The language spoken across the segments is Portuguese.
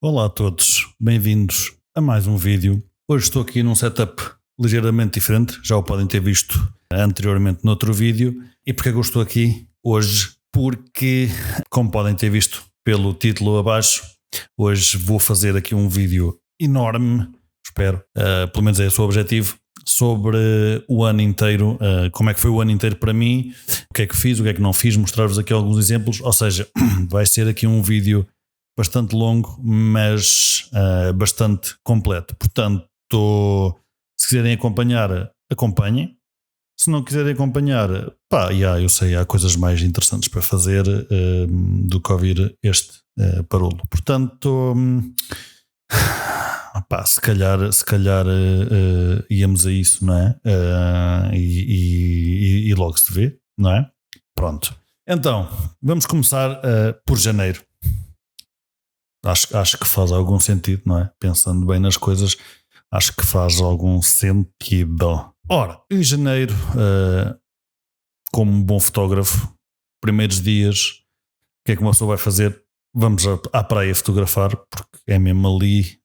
Olá a todos, bem-vindos a mais um vídeo. Hoje estou aqui num setup ligeiramente diferente, já o podem ter visto anteriormente noutro vídeo. E porquê que eu estou aqui hoje? Porque, como podem ter visto pelo título abaixo, hoje vou fazer aqui um vídeo enorme, espero, pelo menos é esse o objetivo, sobre o ano inteiro, como é que foi o ano inteiro para mim, o que é que fiz, o que é que não fiz, mostrar-vos aqui alguns exemplos, ou seja, vai ser aqui um vídeo bastante longo, mas bastante completo. Portanto, se quiserem acompanhar, acompanhem. Se não quiserem acompanhar, eu sei, há coisas mais interessantes para fazer do que ouvir este parolo. Portanto, se calhar íamos a isso, não é? E logo se vê, não é? Pronto. Então, vamos começar por janeiro. Acho que faz algum sentido, não é? Pensando bem nas coisas, acho que faz algum sentido. Ora, em janeiro, como um bom fotógrafo, primeiros dias, o que é que uma pessoa vai fazer? Vamos à praia fotografar, porque é mesmo ali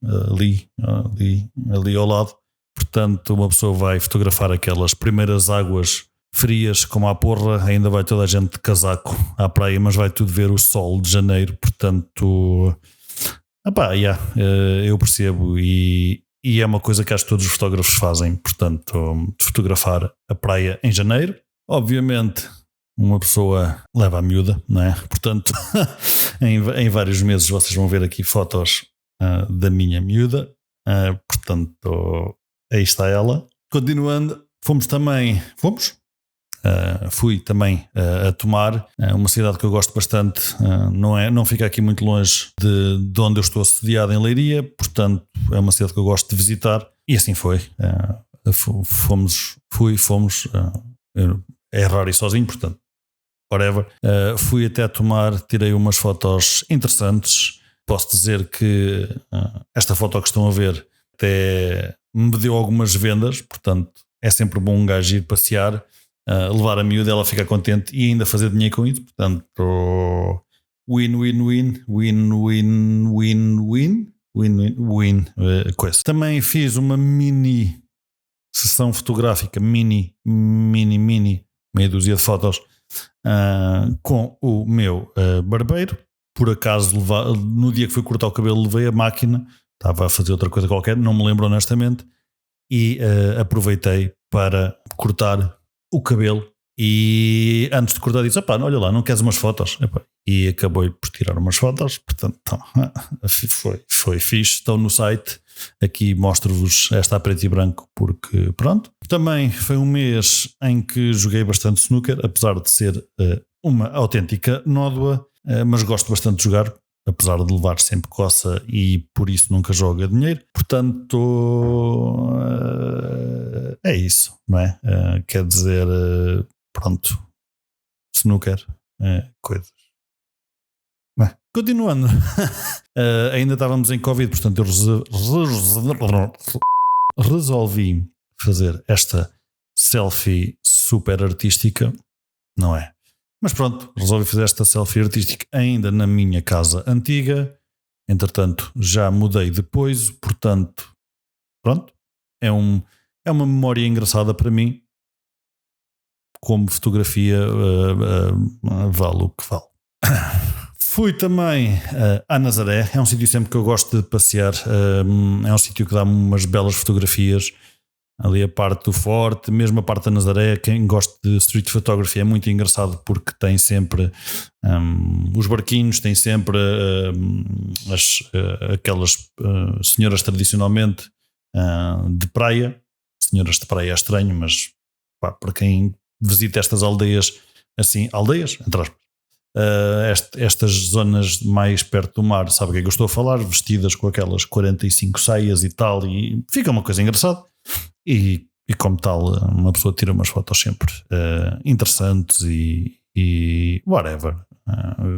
ao lado. Portanto, uma pessoa vai fotografar aquelas primeiras águas frias como a porra, ainda vai toda a gente de casaco à praia, mas vai tudo ver o sol de janeiro, portanto... eu percebo e é uma coisa que acho que todos os fotógrafos fazem, portanto, fotografar a praia em janeiro. Obviamente, uma pessoa leva a miúda, não é? Portanto, em vários meses vocês vão ver aqui fotos da minha miúda, portanto, aí está ela. Continuando, fui também a Tomar, uma cidade que eu gosto bastante, não fica aqui muito longe de onde eu estou assediado em Leiria, portanto é uma cidade que eu gosto de visitar e assim foi. É raro ir sozinho, portanto, whatever. Fui até a Tomar, tirei umas fotos interessantes. Posso dizer que esta foto que estão a ver até me deu algumas vendas, portanto é sempre bom um gajo ir passear, levar a miúda, ela fica contente e ainda fazer dinheiro com isso. Portanto, win coisa. Também fiz uma mini sessão fotográfica, meia dúzia de fotos com o meu barbeiro. Por acaso, no dia que fui cortar o cabelo, levei a máquina, estava a fazer outra coisa qualquer, não me lembro honestamente, e aproveitei para cortar o cabelo e antes de cortar disse, olha lá, não queres umas fotos? E acabei por tirar umas fotos, portanto foi fixe, estão no site, aqui mostro-vos esta a preto e branco porque pronto. Também foi um mês em que joguei bastante snooker, apesar de ser uma autêntica nódoa, mas gosto bastante de jogar, apesar de levar sempre coça e por isso nunca jogo a dinheiro. Portanto, é isso, não é? Quer dizer, pronto, snooker, coisas. Bem, continuando, ainda estávamos em Covid, portanto eu resolvi fazer esta selfie super artística, não é? Mas pronto, resolvi fazer esta selfie artística ainda na minha casa antiga. Entretanto, já mudei depois, portanto, pronto. É uma memória engraçada para mim. Como fotografia, vale o que vale. Fui também a Nazaré. É um sítio sempre que eu gosto de passear. É um sítio que dá umas belas fotografias. Ali a parte do forte, mesmo a parte da Nazaré. Quem gosta de street photography é muito engraçado porque tem sempre os barquinhos, tem sempre aquelas senhoras tradicionalmente de praia. Senhoras de praia é estranho, mas para quem visita estas aldeias, assim, aldeias, entre aspas, estas zonas mais perto do mar, sabe o que é que eu estou a falar? Vestidas com aquelas 45 saias e tal, e fica uma coisa engraçada. E como tal, uma pessoa tira umas fotos sempre interessantes e whatever.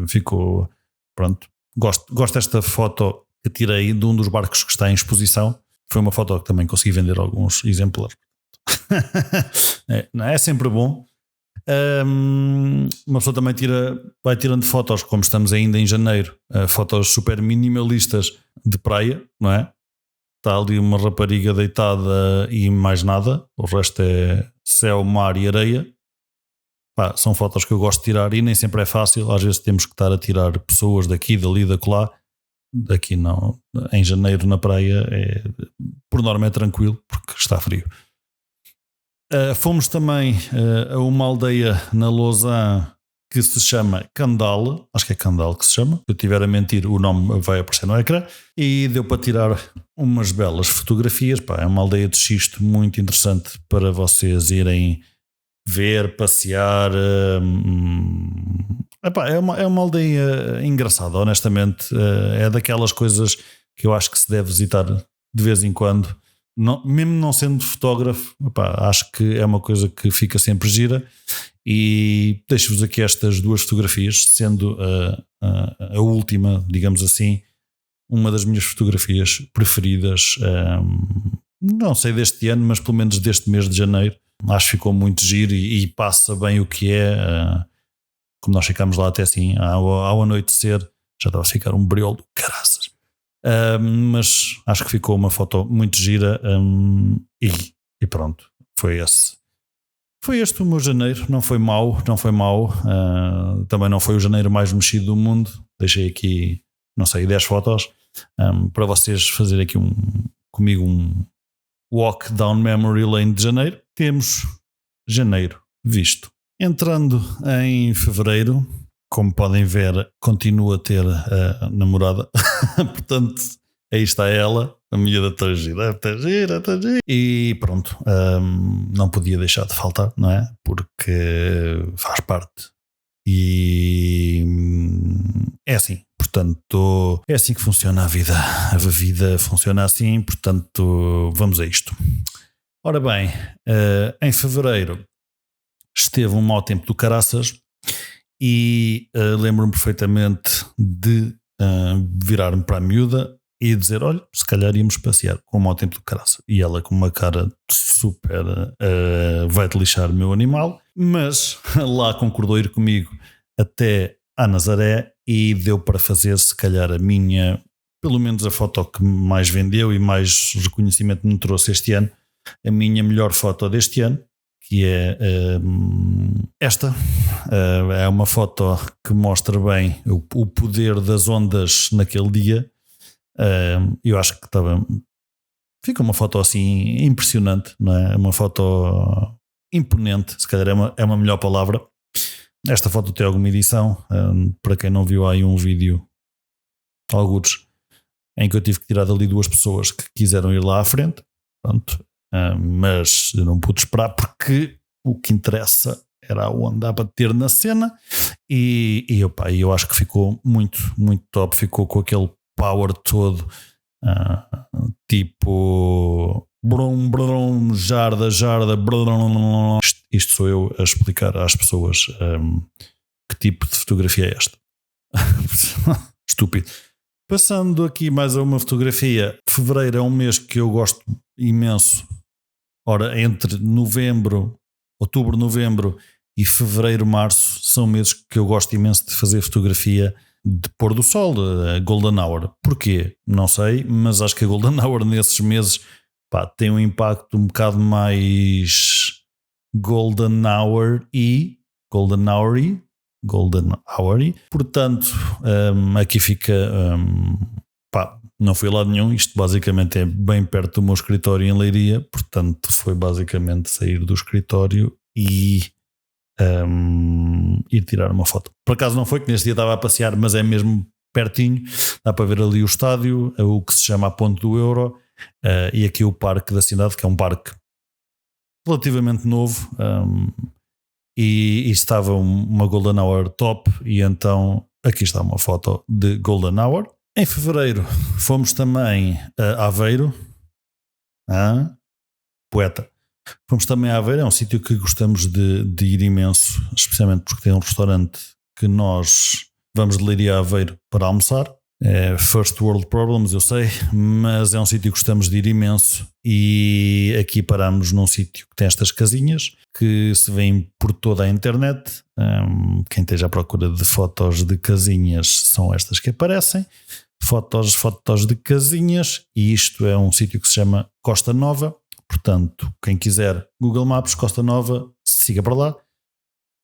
Ficou, pronto. Gosto desta foto que tirei de um dos barcos que está em exposição. Foi uma foto que também consegui vender alguns exemplares. É sempre bom. Uma pessoa também vai tirando fotos, como estamos ainda em janeiro, fotos super minimalistas de praia, não é? Está ali uma rapariga deitada e mais nada, o resto é céu, mar e areia. Pá, são fotos que eu gosto de tirar e nem sempre é fácil. Às vezes temos que estar a tirar pessoas daqui, dali, da colar. Daqui não, em janeiro na praia por norma é tranquilo porque está frio. Fomos também a uma aldeia na Lausanne que se chama Candale, acho que é Candale que se chama, se eu estiver a mentir o nome vai aparecer no ecrã, e deu para tirar umas belas fotografias. Pá, é uma aldeia de xisto muito interessante para vocês irem ver, passear. É uma aldeia engraçada, honestamente. É daquelas coisas que eu acho que se deve visitar de vez em quando. Não, mesmo não sendo fotógrafo, acho que é uma coisa que fica sempre gira. E deixo-vos aqui estas duas fotografias, sendo a última, digamos assim, uma das minhas fotografias preferidas, não sei deste ano, mas pelo menos deste mês de janeiro. Acho que ficou muito giro e passa bem o que é. Como nós ficámos lá até assim, ao anoitecer, já estava a ficar um briol do caraças. Mas acho que ficou uma foto muito gira, e pronto, foi esse. Foi este o meu janeiro, não foi mau. Também não foi o janeiro mais mexido do mundo. Deixei aqui, não sei, 10 fotos para vocês fazerem aqui comigo um walk down memory lane de janeiro. Temos janeiro visto. Entrando em fevereiro, como podem ver, continuo a ter a namorada. Portanto, aí está ela, a miúda está gira. E pronto, não podia deixar de faltar, não é? Porque faz parte. E é assim, portanto, é assim que funciona a vida. A vida funciona assim, portanto, vamos a isto. Ora bem, em fevereiro esteve um mau tempo do caraças e lembro-me perfeitamente de virar-me para a miúda e dizer: olha, se calhar íamos passear com o mau tempo do caraças. E ela com uma cara super vai-te lixar, meu animal, mas lá concordou ir comigo até à Nazaré e deu para fazer se calhar a minha, pelo menos a foto que mais vendeu e mais reconhecimento me trouxe este ano, a minha melhor foto deste ano, que é esta. É uma foto que mostra bem o poder das ondas naquele dia. Eu acho que fica uma foto assim impressionante, não é? Uma foto imponente, se calhar é uma melhor palavra. Esta foto tem alguma edição. Para quem não viu, há aí um vídeo, alguns, em que eu tive que tirar dali duas pessoas que quiseram ir lá à frente. Pronto. Mas eu não pude esperar porque o que interessa era a onda a bater na cena e eu acho que ficou muito, muito top. Ficou com aquele power todo, tipo brum, brum, jarda, brum. Isto sou eu a explicar às pessoas que tipo de fotografia é esta. Estúpido. Passando aqui mais a uma fotografia. Fevereiro é um mês que eu gosto imenso. Ora, entre outubro, novembro e fevereiro, março são meses que eu gosto imenso de fazer fotografia de pôr do sol, a Golden Hour. Porquê? Não sei, mas acho que a Golden Hour nesses meses tem um impacto um bocado mais Golden Hour. Portanto, aqui fica, não fui a lado nenhum. Isto basicamente é bem perto do meu escritório em Leiria, portanto foi basicamente sair do escritório e ir tirar uma foto. Por acaso não foi, que neste dia estava a passear, mas é mesmo pertinho. Dá para ver ali o estádio, o que se chama a Ponte do Euro, e aqui o parque da cidade, que é um parque relativamente novo, e estava uma Golden Hour top. E então aqui está uma foto de Golden Hour. Em fevereiro fomos também a Aveiro. Poeta. Fomos também a Aveiro, é um sítio que gostamos de ir imenso, especialmente porque tem um restaurante que nós vamos de Leiria a Aveiro para almoçar. First World Problems, eu sei, mas é um sítio que gostamos de ir imenso, e aqui paramos num sítio que tem estas casinhas que se vêem por toda a internet. Quem esteja à procura de fotos de casinhas são estas que aparecem, fotos de casinhas, e isto é um sítio que se chama Costa Nova. Portanto, quem quiser Google Maps, Costa Nova, siga para lá.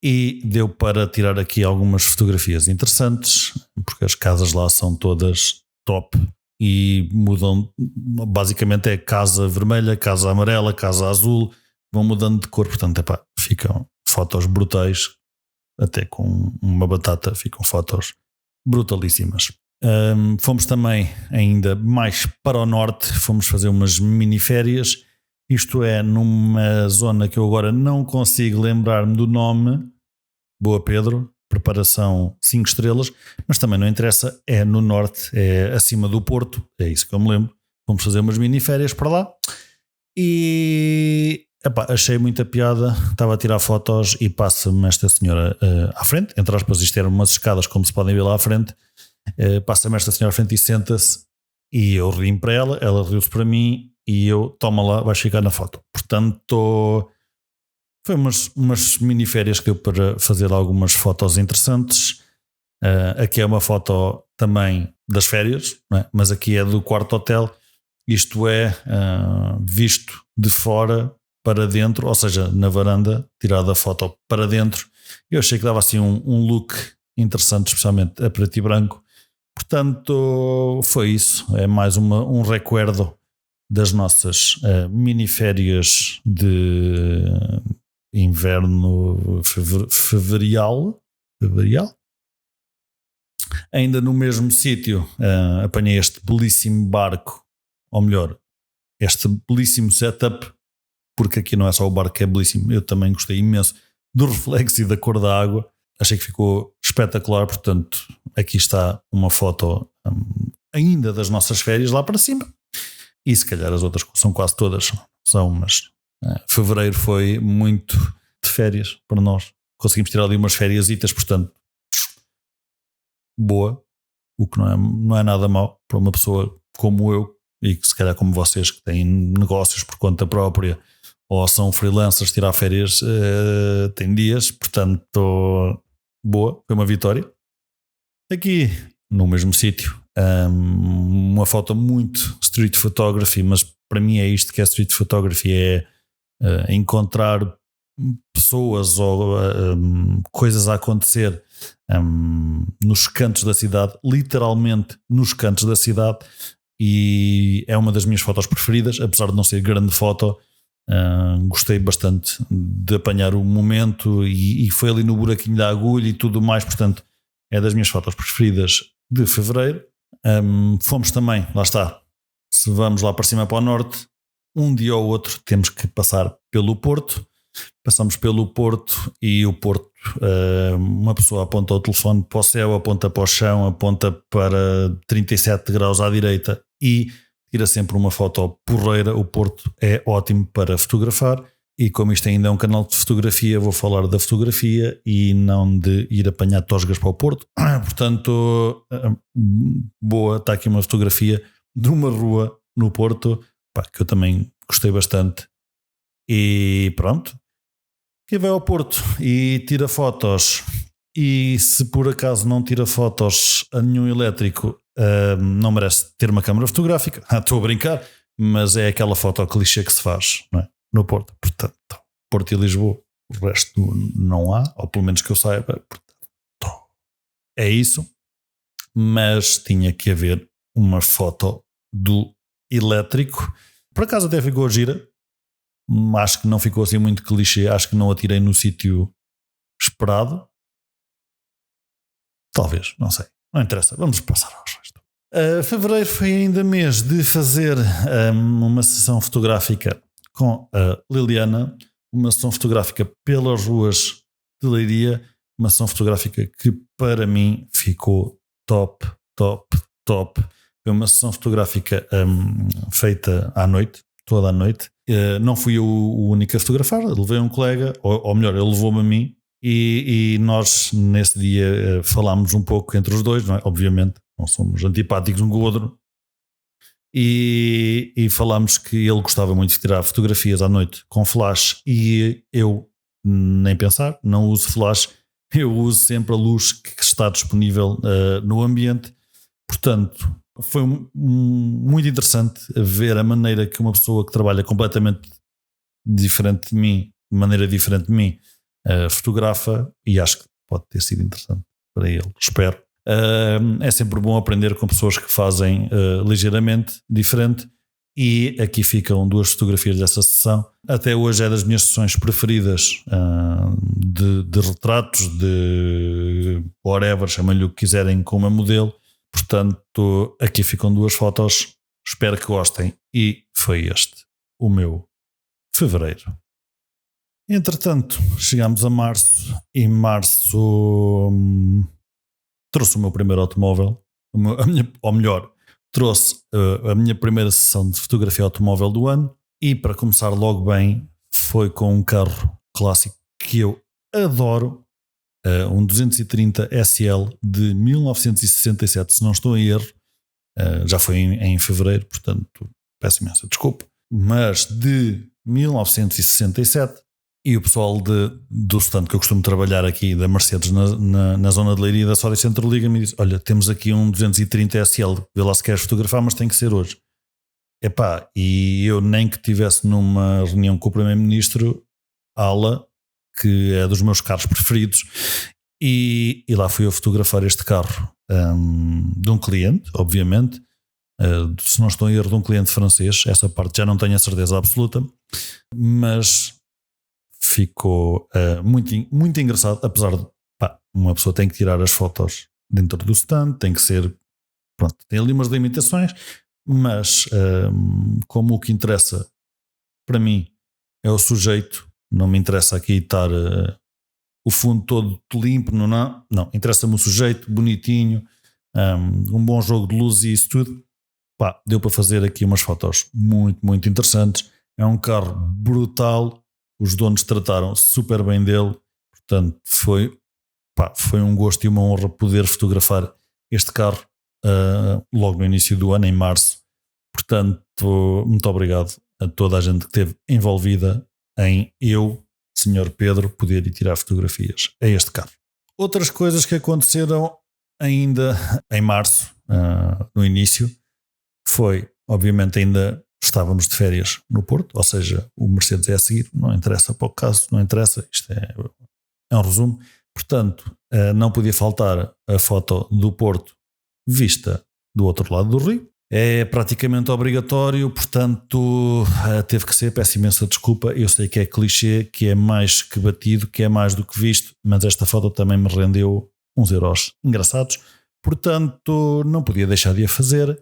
E deu para tirar aqui algumas fotografias interessantes, porque as casas lá são todas top e mudam, basicamente é casa vermelha, casa amarela, casa azul, vão mudando de cor, portanto ficam fotos brutais, até com uma batata ficam fotos brutalíssimas. Fomos também ainda mais para o norte, fomos fazer umas mini férias. Isto é numa zona que eu agora não consigo lembrar-me do nome. Boa, Pedro, preparação 5 estrelas, mas também não interessa, é no norte, é acima do Porto, é isso que eu me lembro. Vamos fazer umas mini férias para lá e achei muita piada. Estava a tirar fotos e passa-me esta senhora à frente, entre aspas, isto eram umas escadas como se podem ver lá à frente. Passa-me esta senhora à frente e senta-se, e eu ri para ela riu-se para mim, e eu, toma lá, vais ficar na foto. Portanto, foi umas mini férias que deu para fazer algumas fotos interessantes. Aqui é uma foto também das férias, não é? Mas aqui é do quarto hotel. Isto é visto de fora para dentro, ou seja, na varanda, tirada a foto para dentro. Eu achei que dava assim um look interessante, especialmente a preto e branco. Portanto, foi isso. É mais um recuerdo das nossas mini férias de inverno fevereal. Ainda no mesmo sítio apanhei este belíssimo barco, ou melhor, este belíssimo setup, porque aqui não é só o barco que é belíssimo, eu também gostei imenso do reflexo e da cor da água, achei que ficou espetacular. Portanto, aqui está uma foto ainda das nossas férias lá para cima, e se calhar as outras são quase todas, mas fevereiro foi muito de férias para nós, conseguimos tirar ali umas fériasitas, portanto boa, o que não é nada mau para uma pessoa como eu, e que se calhar como vocês que têm negócios por conta própria ou são freelancers, tirar férias tem dias, portanto boa, foi uma vitória. Aqui no mesmo sítio, uma foto muito street photography, mas para mim é isto que é street photography, é encontrar pessoas ou coisas a acontecer nos cantos da cidade, literalmente nos cantos da cidade, e é uma das minhas fotos preferidas, apesar de não ser grande foto. Gostei bastante de apanhar o momento e foi ali no buraquinho da agulha e tudo mais, portanto é das minhas fotos preferidas de fevereiro. Fomos também, lá está, se vamos lá para cima para o norte, um dia ou outro temos que passar pelo Porto. Passamos pelo Porto e o Porto, uma pessoa aponta o telefone para o céu, aponta para o chão, aponta para 37 graus à direita e tira sempre uma foto porreira. O Porto é ótimo para fotografar, e como isto ainda é um canal de fotografia, vou falar da fotografia e não de ir apanhar tosgas para o Porto. Portanto, boa, está aqui uma fotografia de uma rua no Porto, que eu também gostei bastante. E pronto, quem vai ao Porto e tira fotos, e se por acaso não tira fotos a nenhum elétrico, não merece ter uma câmara fotográfica. Estou a brincar, mas é aquela foto clichê que se faz, não é? No Porto. Portanto, Porto e Lisboa, o resto não há, ou pelo menos que eu saiba. Portanto, é isso. Mas tinha que haver uma foto do elétrico. Por acaso até ficou gira. Acho que não ficou assim muito clichê. Acho que não atirei no sítio esperado. Talvez, não sei. Não interessa. Vamos passar ao resto. Fevereiro foi ainda mês de fazer uma sessão fotográfica com a Liliana. Uma sessão fotográfica pelas ruas de Leiria. Uma sessão fotográfica que para mim ficou top. Foi uma sessão fotográfica feita à noite. Toda a noite. Não fui eu o único a fotografar, levei um colega, ou melhor, ele levou-me a mim, E nós nesse dia falámos um pouco entre os dois, não é? Obviamente, não somos antipáticos um com o outro. E falámos que ele gostava muito de tirar fotografias à noite com flash e eu nem pensar, não uso flash, eu uso sempre a luz que está disponível no ambiente. Portanto, foi muito interessante ver a maneira que uma pessoa que trabalha completamente diferente de mim, de maneira diferente de mim, fotografa, e acho que pode ter sido interessante para ele, espero. É sempre bom aprender com pessoas que fazem ligeiramente diferente, e aqui ficam 2 fotografias dessa sessão. Até hoje é das minhas sessões preferidas, de retratos, de whatever, chamem-lhe o que quiserem, com uma modelo. Portanto, aqui ficam 2 fotos, espero que gostem, e foi este o meu fevereiro. Entretanto, chegámos a março, e março trouxe o meu primeiro automóvel, trouxe a minha primeira sessão de fotografia automóvel do ano, e para começar logo bem, foi com um carro clássico que eu adoro, um 230 SL de 1967, se não estou em erro. Já foi em fevereiro, portanto peço imensa desculpa, mas de 1967. E o pessoal do stand que eu costumo trabalhar aqui, da Mercedes, na zona de Leiria, da Sodi Centro, liga-me e diz: olha, temos aqui um 230 SL, vê lá se queres fotografar, mas tem que ser hoje. Epá, e eu nem que estivesse numa reunião com o Primeiro-Ministro, Ala, que é dos meus carros preferidos, e lá fui eu fotografar este carro, de um cliente, obviamente, se não estou em erro, de um cliente francês. Essa parte já não tenho a certeza absoluta, mas ficou muito, muito engraçado, apesar de uma pessoa tem que tirar as fotos dentro do stand, tem que ser, pronto, tem ali umas limitações, mas como o que interessa para mim é o sujeito, não me interessa aqui estar o fundo todo limpo, não, interessa-me o sujeito bonitinho, um bom jogo de luz e isso tudo. Deu para fazer aqui umas fotos muito, muito interessantes. É um carro brutal, os donos trataram super bem dele, portanto foi um gosto e uma honra poder fotografar este carro logo no início do ano, em março. Portanto, muito obrigado a toda a gente que esteve envolvida em eu, Sr. Pedro, poder ir tirar fotografias a este carro. Outras coisas que aconteceram ainda em março, no início, foi, obviamente, ainda estávamos de férias no Porto, ou seja, o Mercedes é a seguir, não interessa para o caso, não interessa, isto é um resumo. Portanto, não podia faltar a foto do Porto vista do outro lado do rio. É praticamente obrigatório, portanto teve que ser, peço imensa desculpa, eu sei que é clichê, que é mais que batido, que é mais do que visto, mas esta foto também me rendeu uns euros engraçados, portanto não podia deixar de a fazer,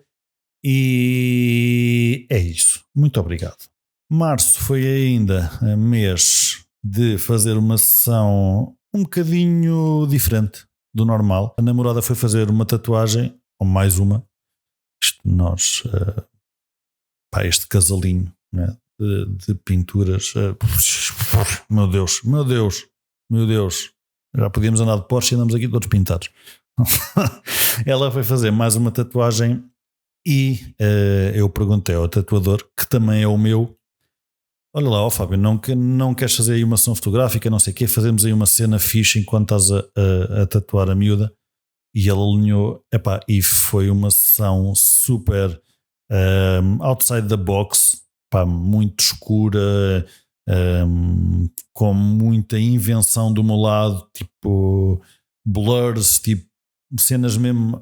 e é isso. Muito obrigado. Março foi ainda mês de fazer uma sessão um bocadinho diferente do normal. A namorada foi fazer uma tatuagem, ou mais uma. Nós, este casalinho, né, de pinturas, meu Deus, já podíamos andar de Porsche e andamos aqui todos pintados. Ela foi fazer mais uma tatuagem e eu perguntei ao tatuador, que também é o meu: olha lá, Fábio, não queres fazer aí uma sessão fotográfica, não sei o quê, fazemos aí uma cena fixe enquanto estás a tatuar a miúda. E ele alinhou, e foi uma sessão super outside the box, muito escura, com muita invenção do meu lado, tipo blurs, tipo cenas mesmo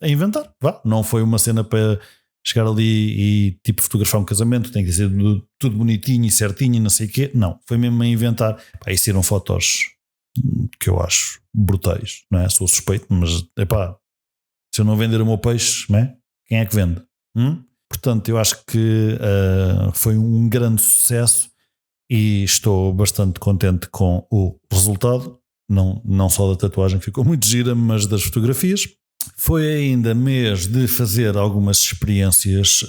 a inventar. Não foi uma cena para chegar ali e tipo fotografar um casamento, tem que ser tudo bonitinho e certinho e não sei o quê. Não, foi mesmo a inventar. E saíram fotos que eu acho brutais, não é? Sou suspeito, mas se eu não vender o meu peixe, não é? Quem é que vende? Portanto, eu acho que foi um grande sucesso e estou bastante contente com o resultado, não só da tatuagem, que ficou muito gira, mas das fotografias. Foi ainda mês de fazer algumas experiências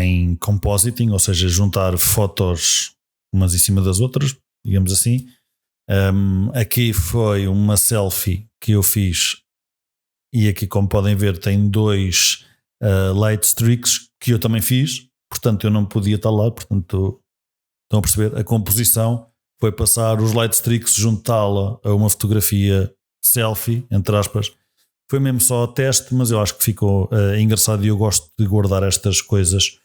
em compositing, ou seja, juntar fotos umas em cima das outras. digamos assim. Aqui foi uma selfie que eu fiz, e aqui, como podem ver, tem 2 light streaks que eu também fiz, portanto eu não podia estar lá. Portanto, estão a perceber? A composição foi passar os light streaks, juntá-la a uma fotografia selfie, entre aspas. Foi mesmo só o teste, mas eu acho que ficou engraçado, e eu gosto de guardar estas coisas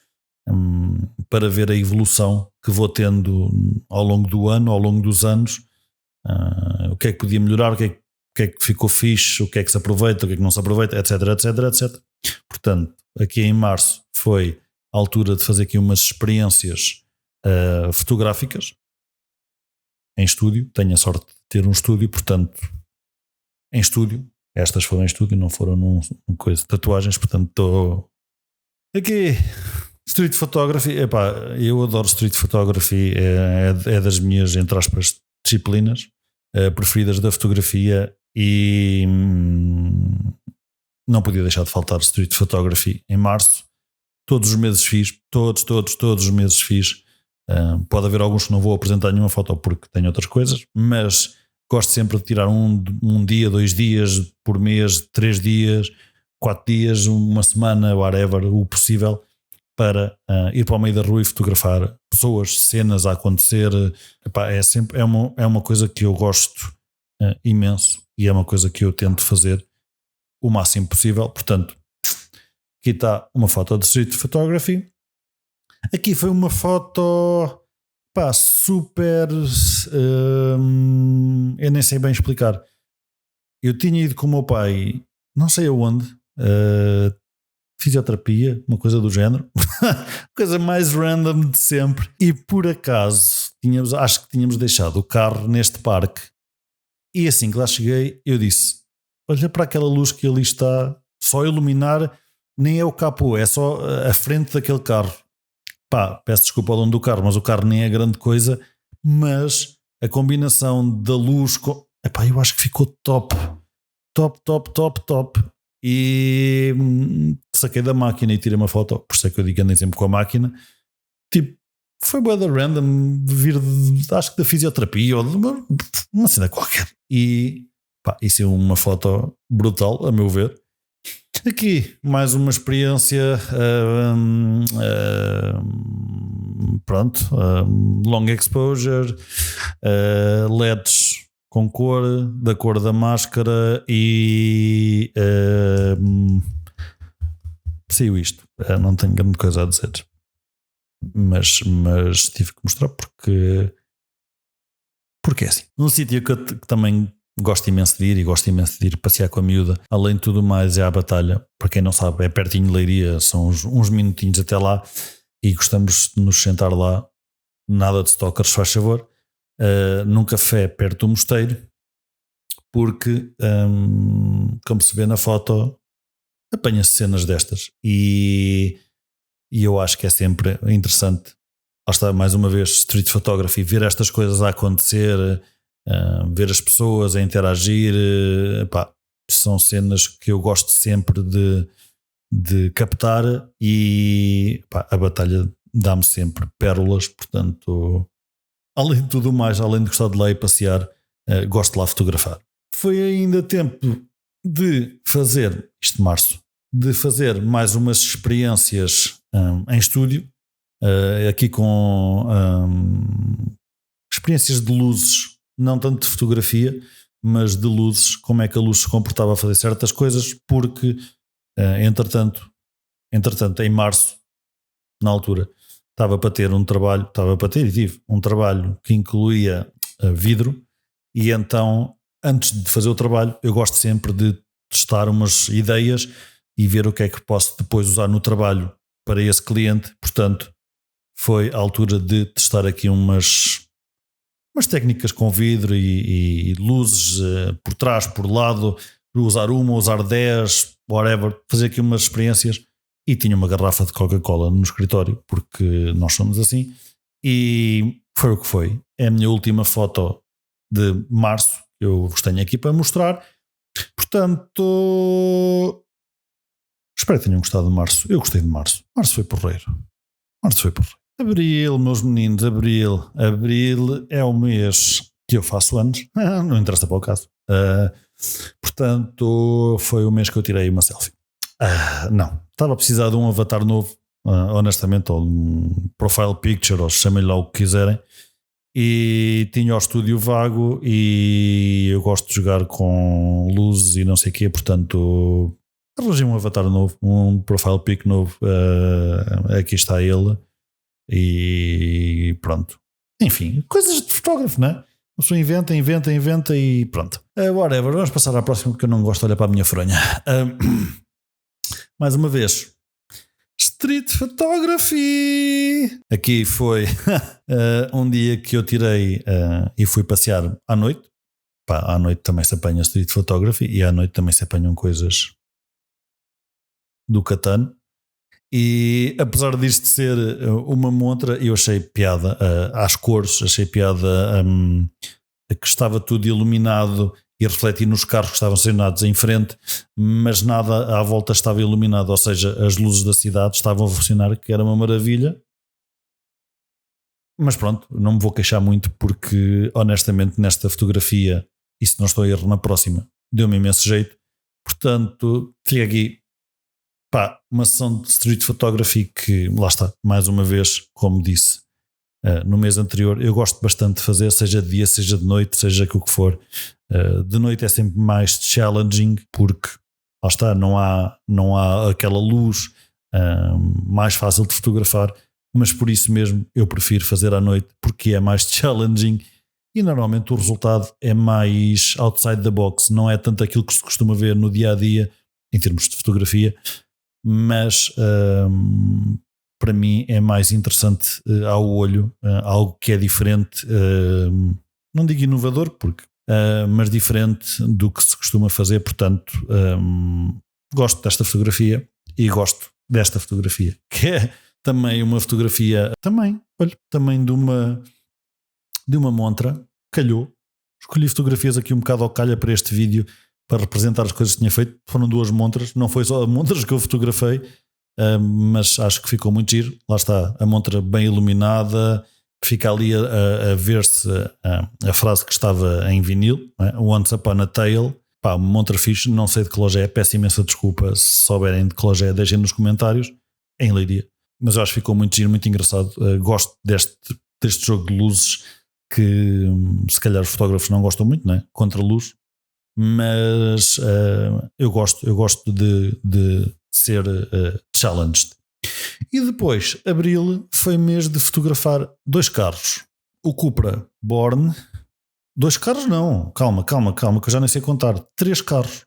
para ver a evolução que vou tendo ao longo do ano, ao longo dos anos. O que é que podia melhorar, o que é que ficou fixe, o que é que se aproveita, o que é que não se aproveita, etc, etc, etc. Portanto, aqui em março foi a altura de fazer aqui umas experiências fotográficas em estúdio. Tenho a sorte de ter um estúdio, portanto, em estúdio. Estas foram em estúdio, não foram num coisa de tatuagens, portanto estou aqui. Street photography, epá, eu adoro street photography, é das minhas, entre aspas, disciplinas preferidas da fotografia, e não podia deixar de faltar street photography em março. Todos os meses fiz, todos os meses fiz. Pode haver alguns que não vou apresentar nenhuma foto porque tenho outras coisas, mas gosto sempre de tirar um dia, 2 dias por mês, 3 dias, 4 dias, uma semana, whatever, o possível, para ir para o meio da rua e fotografar pessoas, cenas a acontecer. Epá, é uma coisa que eu gosto imenso, e é uma coisa que eu tento fazer o máximo possível. Portanto, aqui está uma foto de street photography. Aqui foi uma foto super eu nem sei bem explicar. Eu tinha ido com o meu pai não sei aonde, fisioterapia, uma coisa do género. Coisa mais random de sempre, e por acaso acho que tínhamos deixado o carro neste parque, e assim que lá cheguei eu disse: olha para aquela luz que ali está, só a iluminar, nem é o capô, é só a frente daquele carro. Peço desculpa ao dono do carro, mas o carro nem é grande coisa, mas a combinação da luz eu acho que ficou top. E saquei da máquina e tirei uma foto. Por isso é que eu digo que andei sempre com a máquina. Tipo, foi bué da random vir acho que da fisioterapia ou de uma cena qualquer. E isso é uma foto brutal, a meu ver. Aqui, mais uma experiência long exposure, LEDs com da cor da máscara, e saiu isto. Não tenho grande coisa a dizer, mas tive que mostrar porque é assim. Um sítio que eu também gosto imenso de ir, e gosto imenso de ir passear com a miúda. Além de tudo mais, é a Batalha. Para quem não sabe, é pertinho de Leiria, são uns minutinhos até lá, e gostamos de nos sentar lá. Nada de stalkers, faz favor. Num café perto do mosteiro, porque como se vê na foto, apanha-se cenas destas, e eu acho que é sempre interessante. Lá está, mais uma vez, street photography, ver estas coisas a acontecer, ver as pessoas a interagir. São cenas que eu gosto sempre de captar, e a Batalha dá-me sempre pérolas. Portanto, além de tudo mais, além de gostar de lá e passear, gosto de lá fotografar. Foi ainda tempo de fazer, isto de março, de fazer mais umas experiências em estúdio, aqui com experiências de luzes, não tanto de fotografia, mas de luzes, como é que a luz se comportava a fazer certas coisas, porque entretanto, em março, na altura, tive um trabalho que incluía vidro, e então, antes de fazer o trabalho, eu gosto sempre de testar umas ideias e ver o que é que posso depois usar no trabalho para esse cliente. Portanto, foi a altura de testar aqui umas técnicas com vidro e luzes por trás, por lado, usar 10, whatever, fazer aqui umas experiências. E tinha uma garrafa de Coca-Cola no escritório, porque nós somos assim, e foi o que foi. É a minha última foto de março que eu vos tenho aqui para mostrar. Portanto, espero que tenham gostado de março. Eu gostei de março. Março foi porreiro. Abril, meus meninos, abril. Abril é o mês que eu faço anos. Não interessa para o caso. Portanto, foi o mês que eu tirei uma selfie. Não, estava a precisar de um avatar novo, honestamente, ou um profile picture, ou chamem-lhe lá o que quiserem. E tinha o estúdio vago e eu gosto de jogar com luzes e não sei o quê, portanto arranjei um avatar novo, um profile pic novo. Aqui está ele. E pronto. Enfim, coisas de fotógrafo, não é? A pessoa inventa e pronto. Whatever, vamos passar à próxima porque eu não gosto de olhar para a minha fronha. Mais uma vez, Street Photography. Aqui foi um dia que eu tirei e fui passear à noite. À noite também se apanha Street Photography e à noite também se apanham coisas do Catano. E apesar disto ser uma montra, eu achei piada às cores, achei piada que estava tudo iluminado e refletir nos carros que estavam estacionados em frente, mas nada à volta estava iluminado, ou seja, as luzes da cidade estavam a funcionar, que era uma maravilha. Mas pronto, não me vou queixar muito porque honestamente nesta fotografia, e se não estou a erro na próxima, deu-me imenso jeito. Portanto, fica aqui uma sessão de street photography que, lá está, mais uma vez, como disse no mês anterior, eu gosto bastante de fazer, seja de dia, seja de noite, seja o que for. De noite é sempre mais challenging porque, lá está, não há aquela luz mais fácil de fotografar, mas por isso mesmo eu prefiro fazer à noite porque é mais challenging e normalmente o resultado é mais outside the box, não é tanto aquilo que se costuma ver no dia a dia em termos de fotografia, mas para mim é mais interessante ao olho, algo que é diferente, não digo inovador, mas diferente do que se costuma fazer. Portanto, gosto desta fotografia e gosto desta fotografia, que é também uma fotografia, também de uma montra, calhou. Escolhi fotografias aqui um bocado ao calha para este vídeo, para representar as coisas que tinha feito. Foram 2 montras, não foi só a montras que eu fotografei, mas acho que ficou muito giro. Lá está, a montra bem iluminada, fica ali a ver-se a frase que estava em vinil, Once Upon a Tale. Uma montra fixe, não sei de que loja é, peço imensa desculpa, se souberem de que loja é, deixem nos comentários, em Leiria. Mas eu acho que ficou muito giro, muito engraçado. Gosto deste jogo de luzes que se calhar os fotógrafos não gostam muito, não é? Contra luz. Mas eu gosto de ser challenged. E depois, abril foi mês de fotografar 2 carros. O Cupra Born. 2 carros não, calma, que eu já nem sei contar. 3 carros.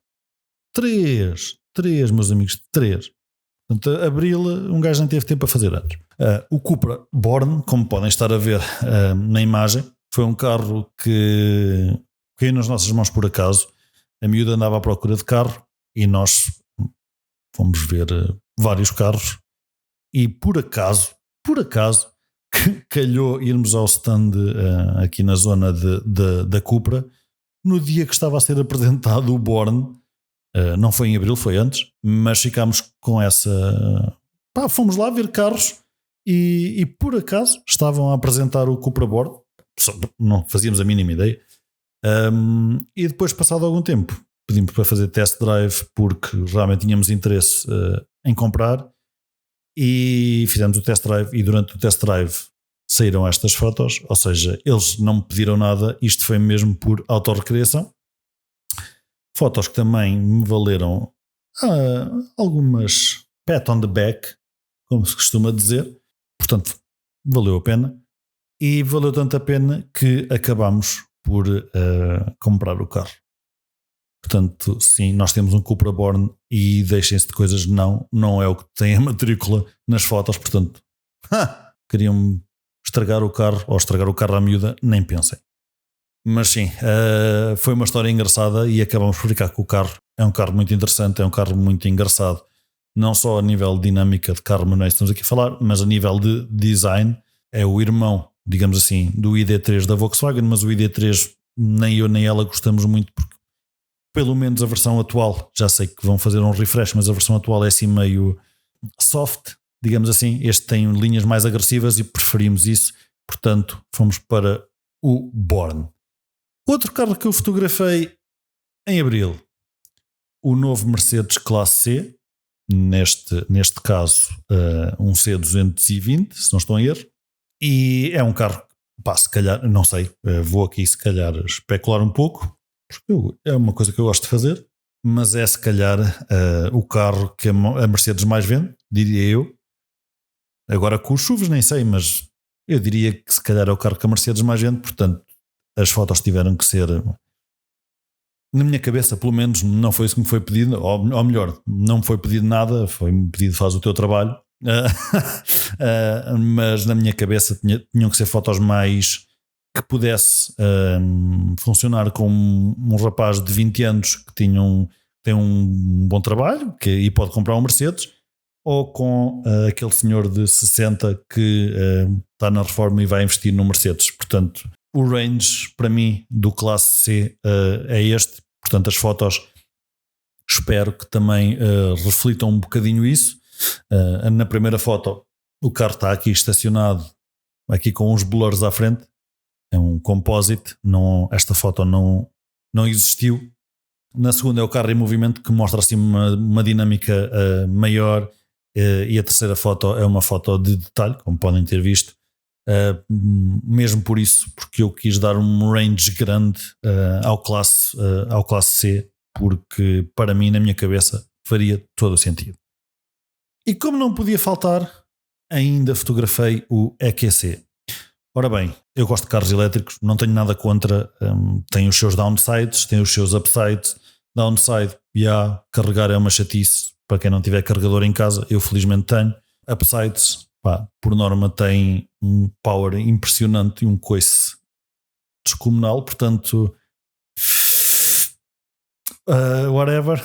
3, meus amigos, 3. Portanto, abril um gajo nem teve tempo a fazer antes. O Cupra Born, como podem estar a ver na imagem, foi um carro que caiu nas nossas mãos por acaso. A miúda andava à procura de carro e nós fomos ver vários carros e por acaso calhou irmos ao stand aqui na zona da Cupra no dia que estava a ser apresentado o Born. Não foi em abril, foi antes, mas ficámos com essa... fomos lá ver carros e por acaso estavam a apresentar o Cupra Born. Não fazíamos a mínima ideia. E depois, passado algum tempo, pedimos para fazer test drive porque realmente tínhamos interesse em comprar e fizemos o test drive. E durante o test drive saíram estas fotos, ou seja, eles não me pediram nada, isto foi mesmo por autorrecriação. Fotos que também me valeram algumas pat on the back, como se costuma dizer, portanto valeu a pena. E valeu tanto a pena que acabámos por comprar o carro. Portanto, sim, nós temos um Cupra Born e deixem-se de coisas, não é o que tem a matrícula nas fotos, portanto, queriam estragar o carro ou estragar o carro à miúda, nem pensem. Mas sim, foi uma história engraçada e acabamos por ficar com o carro. É um carro muito interessante, é um carro muito engraçado, não só a nível de dinâmica de carro, mas não é isso que estamos aqui a falar, mas a nível de design. É o irmão, digamos assim, do ID3 da Volkswagen, mas o ID3 nem eu nem ela gostamos muito porque pelo menos a versão atual, já sei que vão fazer um refresh, mas a versão atual é assim meio soft, digamos assim. Este tem linhas mais agressivas e preferimos isso, portanto fomos para o Born. Outro carro que eu fotografei em abril, o novo Mercedes Classe C, neste caso um C220, se não estou em erro, e é um carro, pá, se calhar, não sei, vou aqui se calhar especular um pouco, porque é uma coisa que eu gosto de fazer, mas é se calhar o carro que a Mercedes mais vende, diria eu. Agora com os chuvas nem sei, mas eu diria que se calhar é o carro que a Mercedes mais vende, portanto as fotos tiveram que ser, na minha cabeça pelo menos não foi isso que me foi pedido, ou melhor, não me foi pedido nada, foi-me pedido faz o teu trabalho. Mas na minha cabeça tinham que ser fotos mais que pudesse funcionar com um rapaz de 20 anos que tem um bom trabalho e pode comprar um Mercedes, ou com aquele senhor de 60 que está na reforma e vai investir no Mercedes. Portanto, o range para mim do classe C é este. Portanto, as fotos espero que também reflitam um bocadinho isso. Na primeira foto o carro está aqui estacionado, aqui com uns blurs à frente, é um composite, esta foto não existiu. Na segunda é o carro em movimento, que mostra assim uma dinâmica maior, e a terceira foto é uma foto de detalhe, como podem ter visto, mesmo por isso, porque eu quis dar um range grande ao classe C, porque para mim, na minha cabeça, faria todo o sentido. E como não podia faltar, ainda fotografei o EQC. Ora bem, eu gosto de carros elétricos, não tenho nada contra, tem os seus downsides, tem os seus upsides. Downside, carregar é uma chatice para quem não tiver carregador em casa, eu felizmente tenho. Upsides, pá, por norma tem um power impressionante e um coice descomunal, portanto whatever,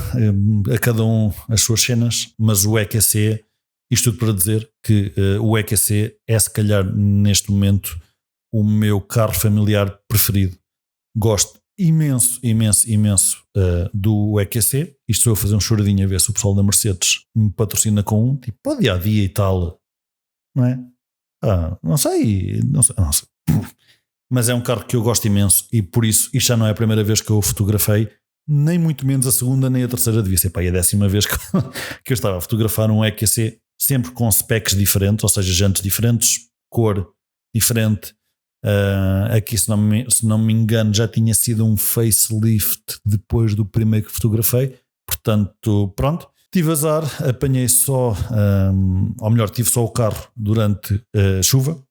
a cada um as suas cenas, mas o EQC, isto tudo para dizer que o EQC é se calhar neste momento o meu carro familiar preferido. Gosto imenso do EQC. Isto estou a fazer um choradinho a ver se o pessoal da Mercedes me patrocina com um, tipo, ao dia a dia e tal, não é? Não sei. Mas é um carro que eu gosto imenso e por isso isto já não é a primeira vez que eu o fotografei, nem muito menos a segunda nem a terceira, devia ser para a 10ª vez que eu estava a fotografar um EQC, sempre com specs diferentes, ou seja, jantes diferentes, cor diferente. Aqui se não me engano já tinha sido um facelift depois do primeiro que fotografei, portanto pronto, tive azar, apanhei só ou melhor, tive só o carro durante a chuva,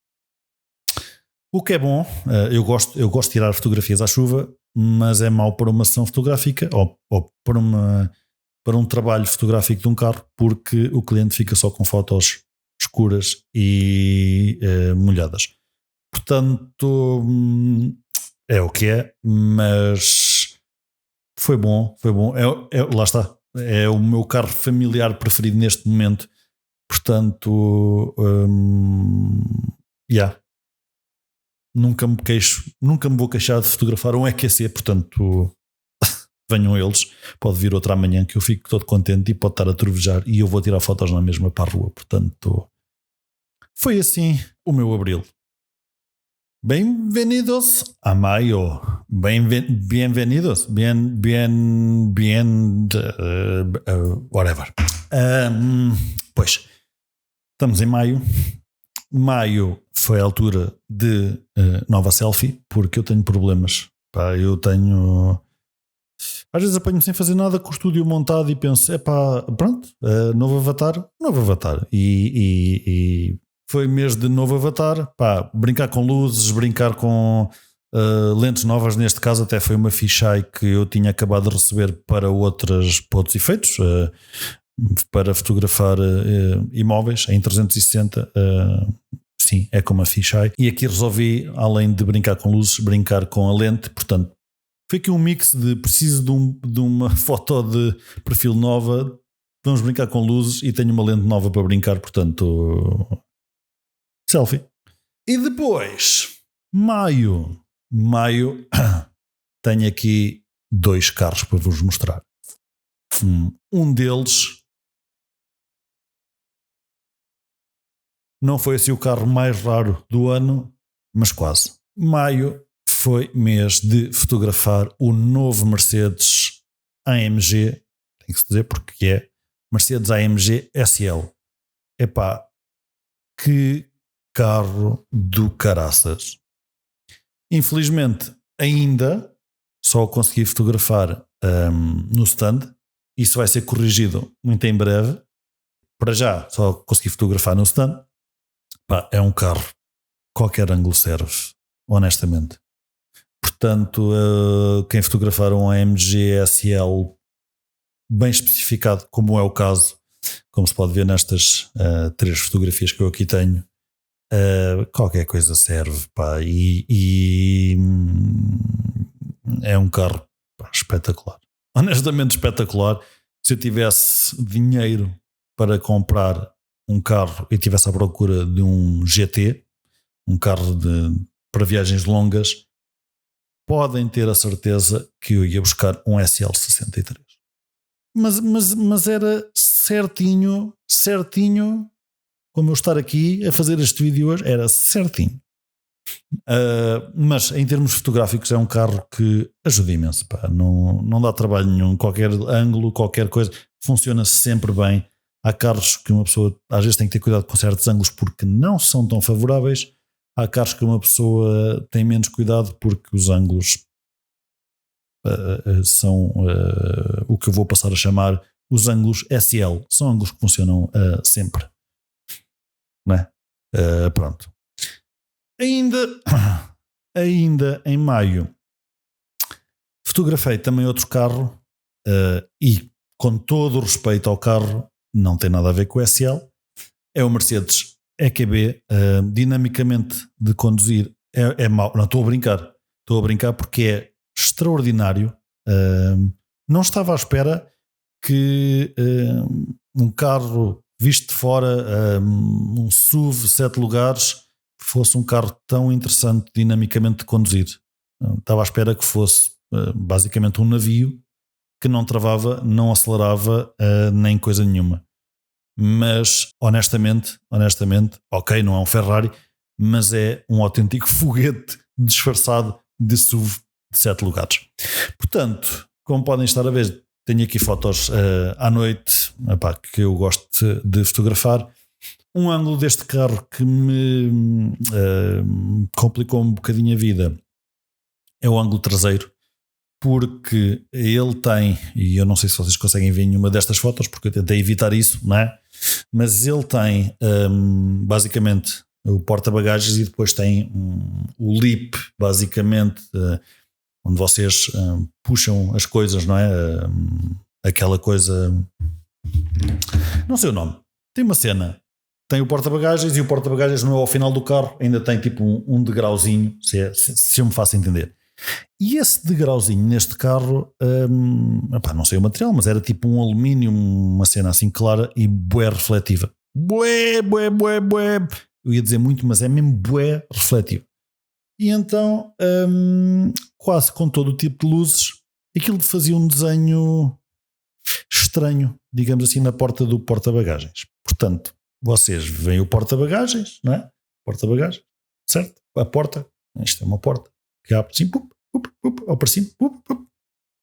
o que é bom. Eu gosto de tirar fotografias à chuva, mas é mau para uma sessão fotográfica ou para um trabalho fotográfico de um carro, porque o cliente fica só com fotos escuras e molhadas. Portanto, é o que é, mas foi bom. Lá está, é o meu carro familiar preferido neste momento. Portanto, nunca me vou queixar de fotografar um EQC. Portanto, venham eles, pode vir outra amanhã que eu fico todo contente e pode estar a trovejar e eu vou tirar fotos na mesma para a rua. Portanto, foi assim o meu abril. Bem-vindos a maio. Bem-vindos. Whatever. Pois, estamos em maio. Maio foi a altura de nova selfie, porque eu tenho problemas. Às vezes apanho-me sem fazer nada com o estúdio montado e penso, pronto, novo avatar. E foi mês de novo avatar, brincar com luzes, brincar com lentes novas. Neste caso até foi uma fisheye que eu tinha acabado de receber para outros efeitos, para fotografar imóveis em 360. Sim, é como a fisheye. E aqui resolvi, além de brincar com luzes, brincar com a lente. Portanto, foi aqui um mix de preciso de uma foto de perfil nova, vamos brincar com luzes e tenho uma lente nova para brincar, portanto, selfie. E depois, maio, tenho aqui 2 carros para vos mostrar. Um deles Não foi assim o carro mais raro do ano, mas quase. Maio foi mês de fotografar o novo Mercedes AMG, tem que se dizer porque é Mercedes AMG SL. Epá, que carro do caraças. Infelizmente, ainda só consegui fotografar no stand. Isso vai ser corrigido muito em breve. Para já, só consegui fotografar no stand. Pá, é um carro, qualquer ângulo serve, honestamente. Portanto, quem fotografar um AMG SL bem especificado, como é o caso, como se pode ver nestas 3 fotografias que eu aqui tenho, qualquer coisa serve, pá, e é um carro, pá, espetacular, honestamente espetacular. Se eu tivesse dinheiro para comprar um carro e tivesse à procura de um GT, um carro para viagens longas, podem ter a certeza que eu ia buscar um SL63. Mas era certinho, como eu estar aqui a fazer este vídeo hoje, era certinho. Mas em termos fotográficos é um carro que ajuda imenso, pá. Não dá trabalho nenhum, qualquer ângulo, qualquer coisa, funciona sempre bem. Há carros que uma pessoa às vezes tem que ter cuidado com certos ângulos porque não são tão favoráveis. Há carros que uma pessoa tem menos cuidado porque os ângulos são o que eu vou passar a chamar os ângulos SL. São ângulos que funcionam sempre, não é? Pronto. Ainda em maio fotografei também outro carro e, com todo o respeito ao carro, não tem nada a ver com o SL. É o Mercedes EQB. Dinamicamente de conduzir é mau. Não, estou a brincar porque é extraordinário. Não estava à espera que um carro visto de fora, um SUV 7 lugares, fosse um carro tão interessante dinamicamente de conduzir. Estava à espera que fosse basicamente um navio que não travava, não acelerava nem coisa nenhuma. Mas honestamente, ok, não é um Ferrari, mas é um autêntico foguete disfarçado de SUV de 7 lugares. Portanto, como podem estar a ver, tenho aqui fotos à noite, que eu gosto de fotografar. Um ângulo deste carro que me complicou um bocadinho a vida é o ângulo traseiro, porque ele tem, e eu não sei se vocês conseguem ver nenhuma destas fotos, porque eu tentei evitar isso, não é? Mas ele tem basicamente o porta-bagagens e depois tem o lip, basicamente, onde vocês puxam as coisas, não é? Aquela coisa, não sei o nome, tem uma cena. Tem o porta-bagagens e o porta-bagagens não é ao final do carro, ainda tem tipo um degrauzinho, se eu me faço entender. E esse degrauzinho neste carro, não sei o material, mas era tipo um alumínio, uma cena assim clara e bué refletiva. Bué. Eu ia dizer muito, mas é mesmo bué refletivo. E então, quase com todo o tipo de luzes, aquilo fazia um desenho estranho, digamos assim, na porta do porta-bagagens. Portanto, vocês veem o porta-bagagens, não é? Porta-bagagens, certo? A porta, isto é uma porta que abre assim, ou para cima,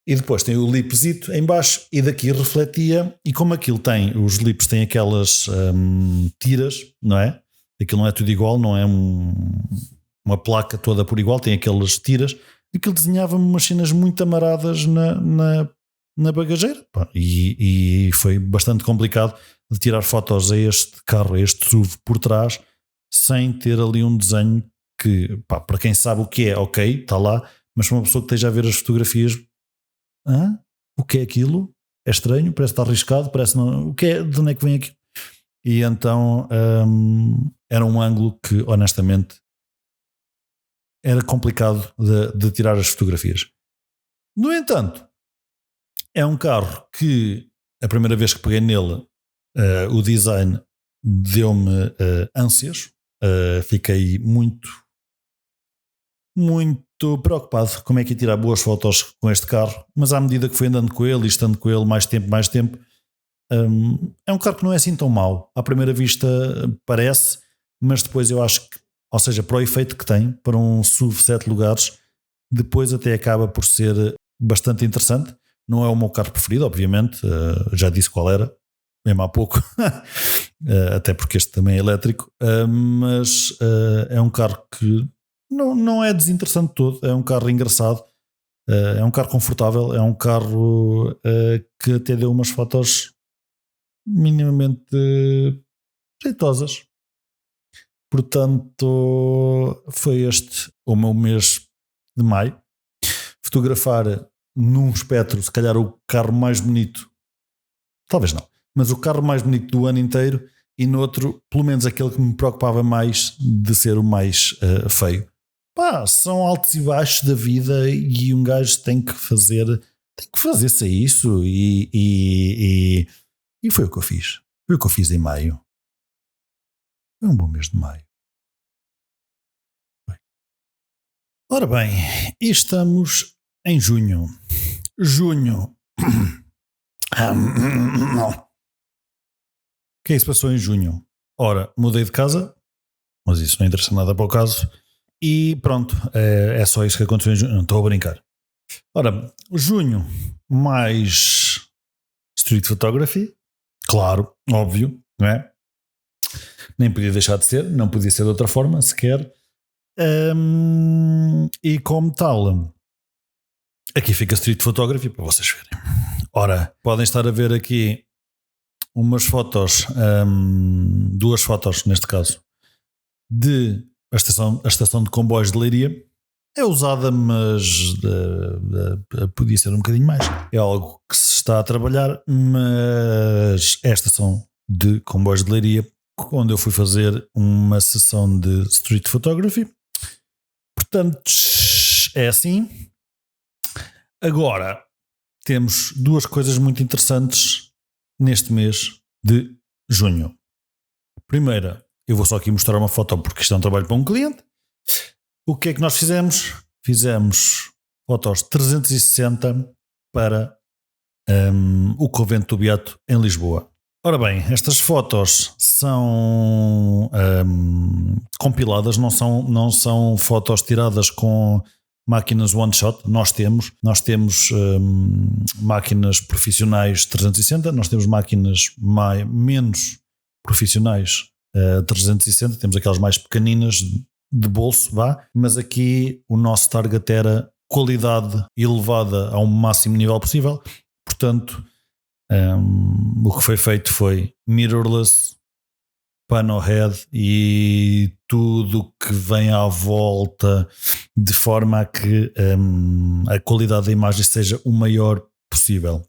e depois tem o lipzito em baixo e daqui refletia, e como aquilo tem, os lips têm aquelas tiras, não é? Aquilo não é tudo igual, não é uma placa toda por igual, tem aquelas tiras, aquilo desenhava-me umas cenas muito amaradas na bagageira, e foi bastante complicado de tirar fotos a este carro, a este SUV por trás, sem ter ali um desenho que, para quem sabe o que é, ok, está lá, mas para uma pessoa que esteja a ver as fotografias, o que é aquilo? É estranho, parece estar arriscado, parece não, o que é, de onde é que vem aquilo? E então era um ângulo que honestamente era complicado de tirar as fotografias. No entanto, é um carro que a primeira vez que peguei nele, o design deu-me ânsias. Fiquei muito preocupado como é que ia tirar boas fotos com este carro, mas à medida que fui andando com ele e estando com ele mais tempo, é um carro que não é assim tão mau. À primeira vista parece, mas depois eu acho que, ou seja, para o efeito que tem, para um SUV 7 lugares, depois até acaba por ser bastante interessante. Não é o meu carro preferido, obviamente, já disse qual era, mesmo há pouco, até porque este também é elétrico, mas é um carro que não é desinteressante todo, é um carro engraçado, é um carro confortável, é um carro que até deu umas fotos minimamente jeitosas. Portanto, foi este o meu mês de maio. Fotografar num espectro, se calhar o carro mais bonito, talvez não, mas o carro mais bonito do ano inteiro, e no outro, pelo menos aquele que me preocupava mais de ser o mais feio. Pá, são altos e baixos da vida e um gajo tem que fazer-se a isso e foi o que eu fiz. Foi o que eu fiz em maio. Foi um bom mês de maio. Ora bem, e estamos em junho. Junho. Não. O que é que se passou em junho? Ora, mudei de casa, mas isso não interessa nada para o caso. E pronto, é só isso que aconteceu em junho. Não estou a brincar. Ora, junho, mais street photography. Claro, óbvio, não é? Nem podia deixar de ser, não podia ser de outra forma sequer. E como tal, aqui fica street photography para vocês verem. Ora, podem estar a ver aqui umas fotos, duas fotos neste caso, de a estação de comboios de Leiria. É usada, mas podia ser um bocadinho mais. É algo que se está a trabalhar, mas é a estação de comboios de Leiria, onde eu fui fazer uma sessão de street photography. Portanto, é assim. Agora, temos duas coisas muito interessantes neste mês de junho. Primeira, eu vou só aqui mostrar uma foto porque isto é um trabalho para um cliente. O que é que nós fizemos? Fizemos fotos 360 para o Convento do Beato em Lisboa. Ora bem, estas fotos são compiladas, não são fotos tiradas com máquinas one shot. Nós temos máquinas profissionais 360, nós temos máquinas menos profissionais 360, temos aquelas mais pequeninas de bolso, mas aqui o nosso target era qualidade elevada ao máximo nível possível. Portanto, o que foi feito foi mirrorless, panel head e tudo que vem à volta, de forma a que a qualidade da imagem seja o maior possível.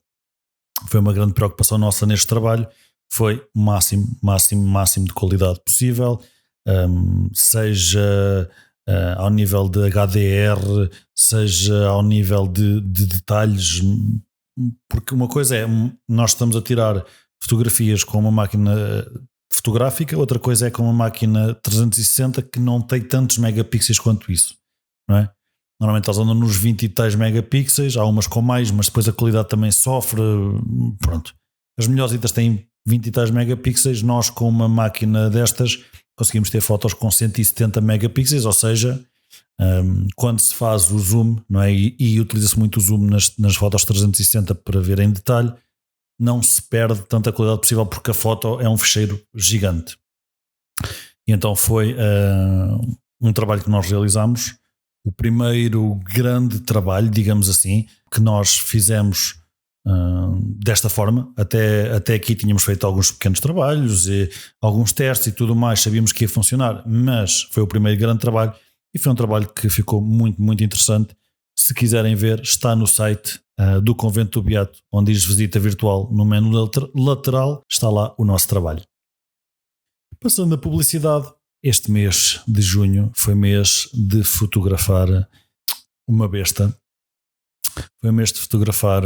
Foi uma grande preocupação nossa neste trabalho, foi o máximo de qualidade possível, seja ao nível de HDR, seja ao nível de detalhes, porque uma coisa é, nós estamos a tirar fotografias com uma máquina fotográfica, outra coisa é com uma máquina 360 que não tem tantos megapixels quanto isso, não é? Normalmente elas andam nos 20 e tais megapixels, há umas com mais, mas depois a qualidade também sofre, pronto. As melhores têm 20 e tais megapixels, nós com uma máquina destas conseguimos ter fotos com 170 megapixels, ou seja, quando se faz o zoom, não é? E utiliza-se muito o zoom nas fotos 360 para ver em detalhe, não se perde tanta qualidade possível porque a foto é um ficheiro gigante. E então foi um trabalho que nós realizámos, o primeiro grande trabalho, digamos assim, que nós fizemos desta forma. Até aqui tínhamos feito alguns pequenos trabalhos e alguns testes e tudo mais, sabíamos que ia funcionar, mas foi o primeiro grande trabalho e foi um trabalho que ficou muito, muito interessante. Se quiserem ver, está no site do Convento do Beato, onde diz visita virtual, no menu lateral está lá o nosso trabalho. Passando a publicidade, este mês de junho foi mês de fotografar uma besta. Foi mês de fotografar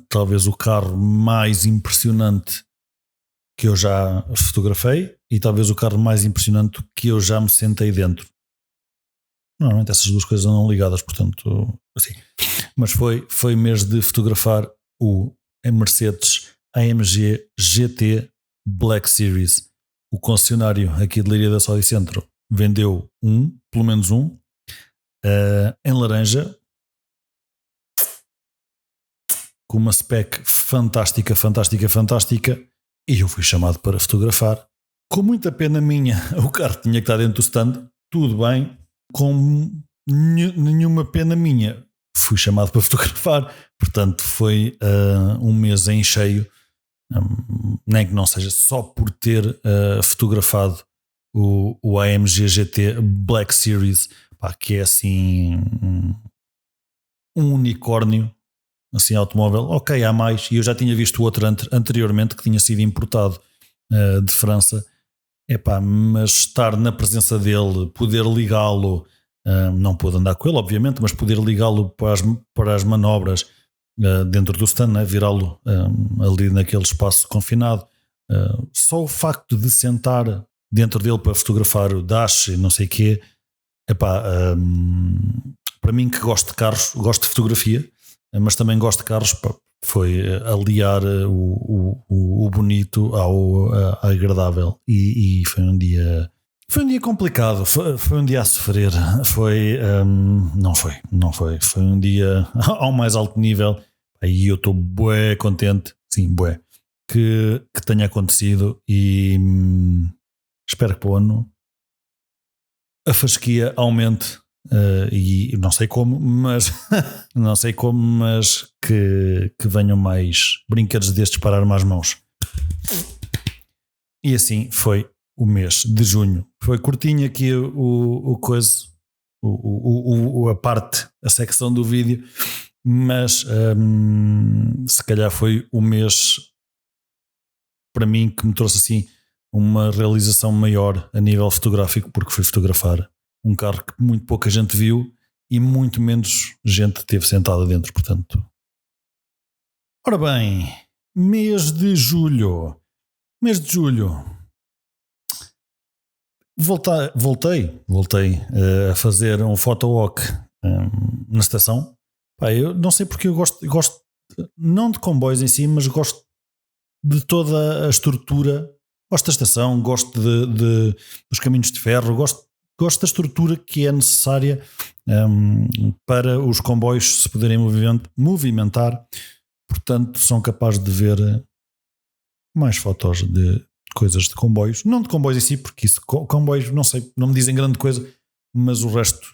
talvez o carro mais impressionante que eu já fotografei e talvez o carro mais impressionante que eu já me sentei dentro. Normalmente essas duas coisas andam ligadas, portanto, assim. Mas foi mês de fotografar o Mercedes AMG GT Black Series, o concessionário aqui de Leiria da Saudi Centro vendeu pelo menos em laranja, com uma spec fantástica, e eu fui chamado para fotografar. Com muita pena minha, o carro tinha que estar dentro do stand, tudo bem, com nenhuma pena minha, fui chamado para fotografar, portanto foi um mês em cheio, nem que não seja só por ter fotografado o AMG GT Black Series, pá, que é assim um unicórnio, assim, automóvel. Ok, há mais, e eu já tinha visto outro anteriormente que tinha sido importado de França. Epá, mas estar na presença dele, poder ligá-lo, não pude andar com ele obviamente, mas poder ligá-lo para as manobras dentro do stand, né? Virá-lo ali naquele espaço confinado, só o facto de sentar dentro dele para fotografar o dash e não sei o quê, epá, para mim que gosto de carros, gosto de fotografia, mas também gosto de carros, pá, foi aliar o bonito ao agradável, e foi um dia complicado, foi um dia a sofrer, foi um dia ao mais alto nível, aí eu estou bué contente, sim, bué, que tenha acontecido, e espero que para o ano a fasquia aumente. E não sei como, mas que venham mais brinquedos destes para armar as mãos. E assim foi o mês de junho. Foi curtinho aqui o coisa, a secção do vídeo, mas se calhar foi o mês para mim que me trouxe assim uma realização maior a nível fotográfico, porque fui fotografar um carro que muito pouca gente viu e muito menos gente teve sentada dentro, portanto. Ora bem, mês de julho. Voltei a fazer um photowalk na estação. Pá, eu não sei porque eu gosto não de comboios em si, mas gosto de toda a estrutura. Gosto da estação, gosto dos caminhos de ferro, gosto da estrutura que é necessária para os comboios se poderem movimentar. Portanto, são capazes de ver mais fotos de coisas de comboios, não de comboios em si, porque isso, comboios, não sei, não me dizem grande coisa, mas o resto,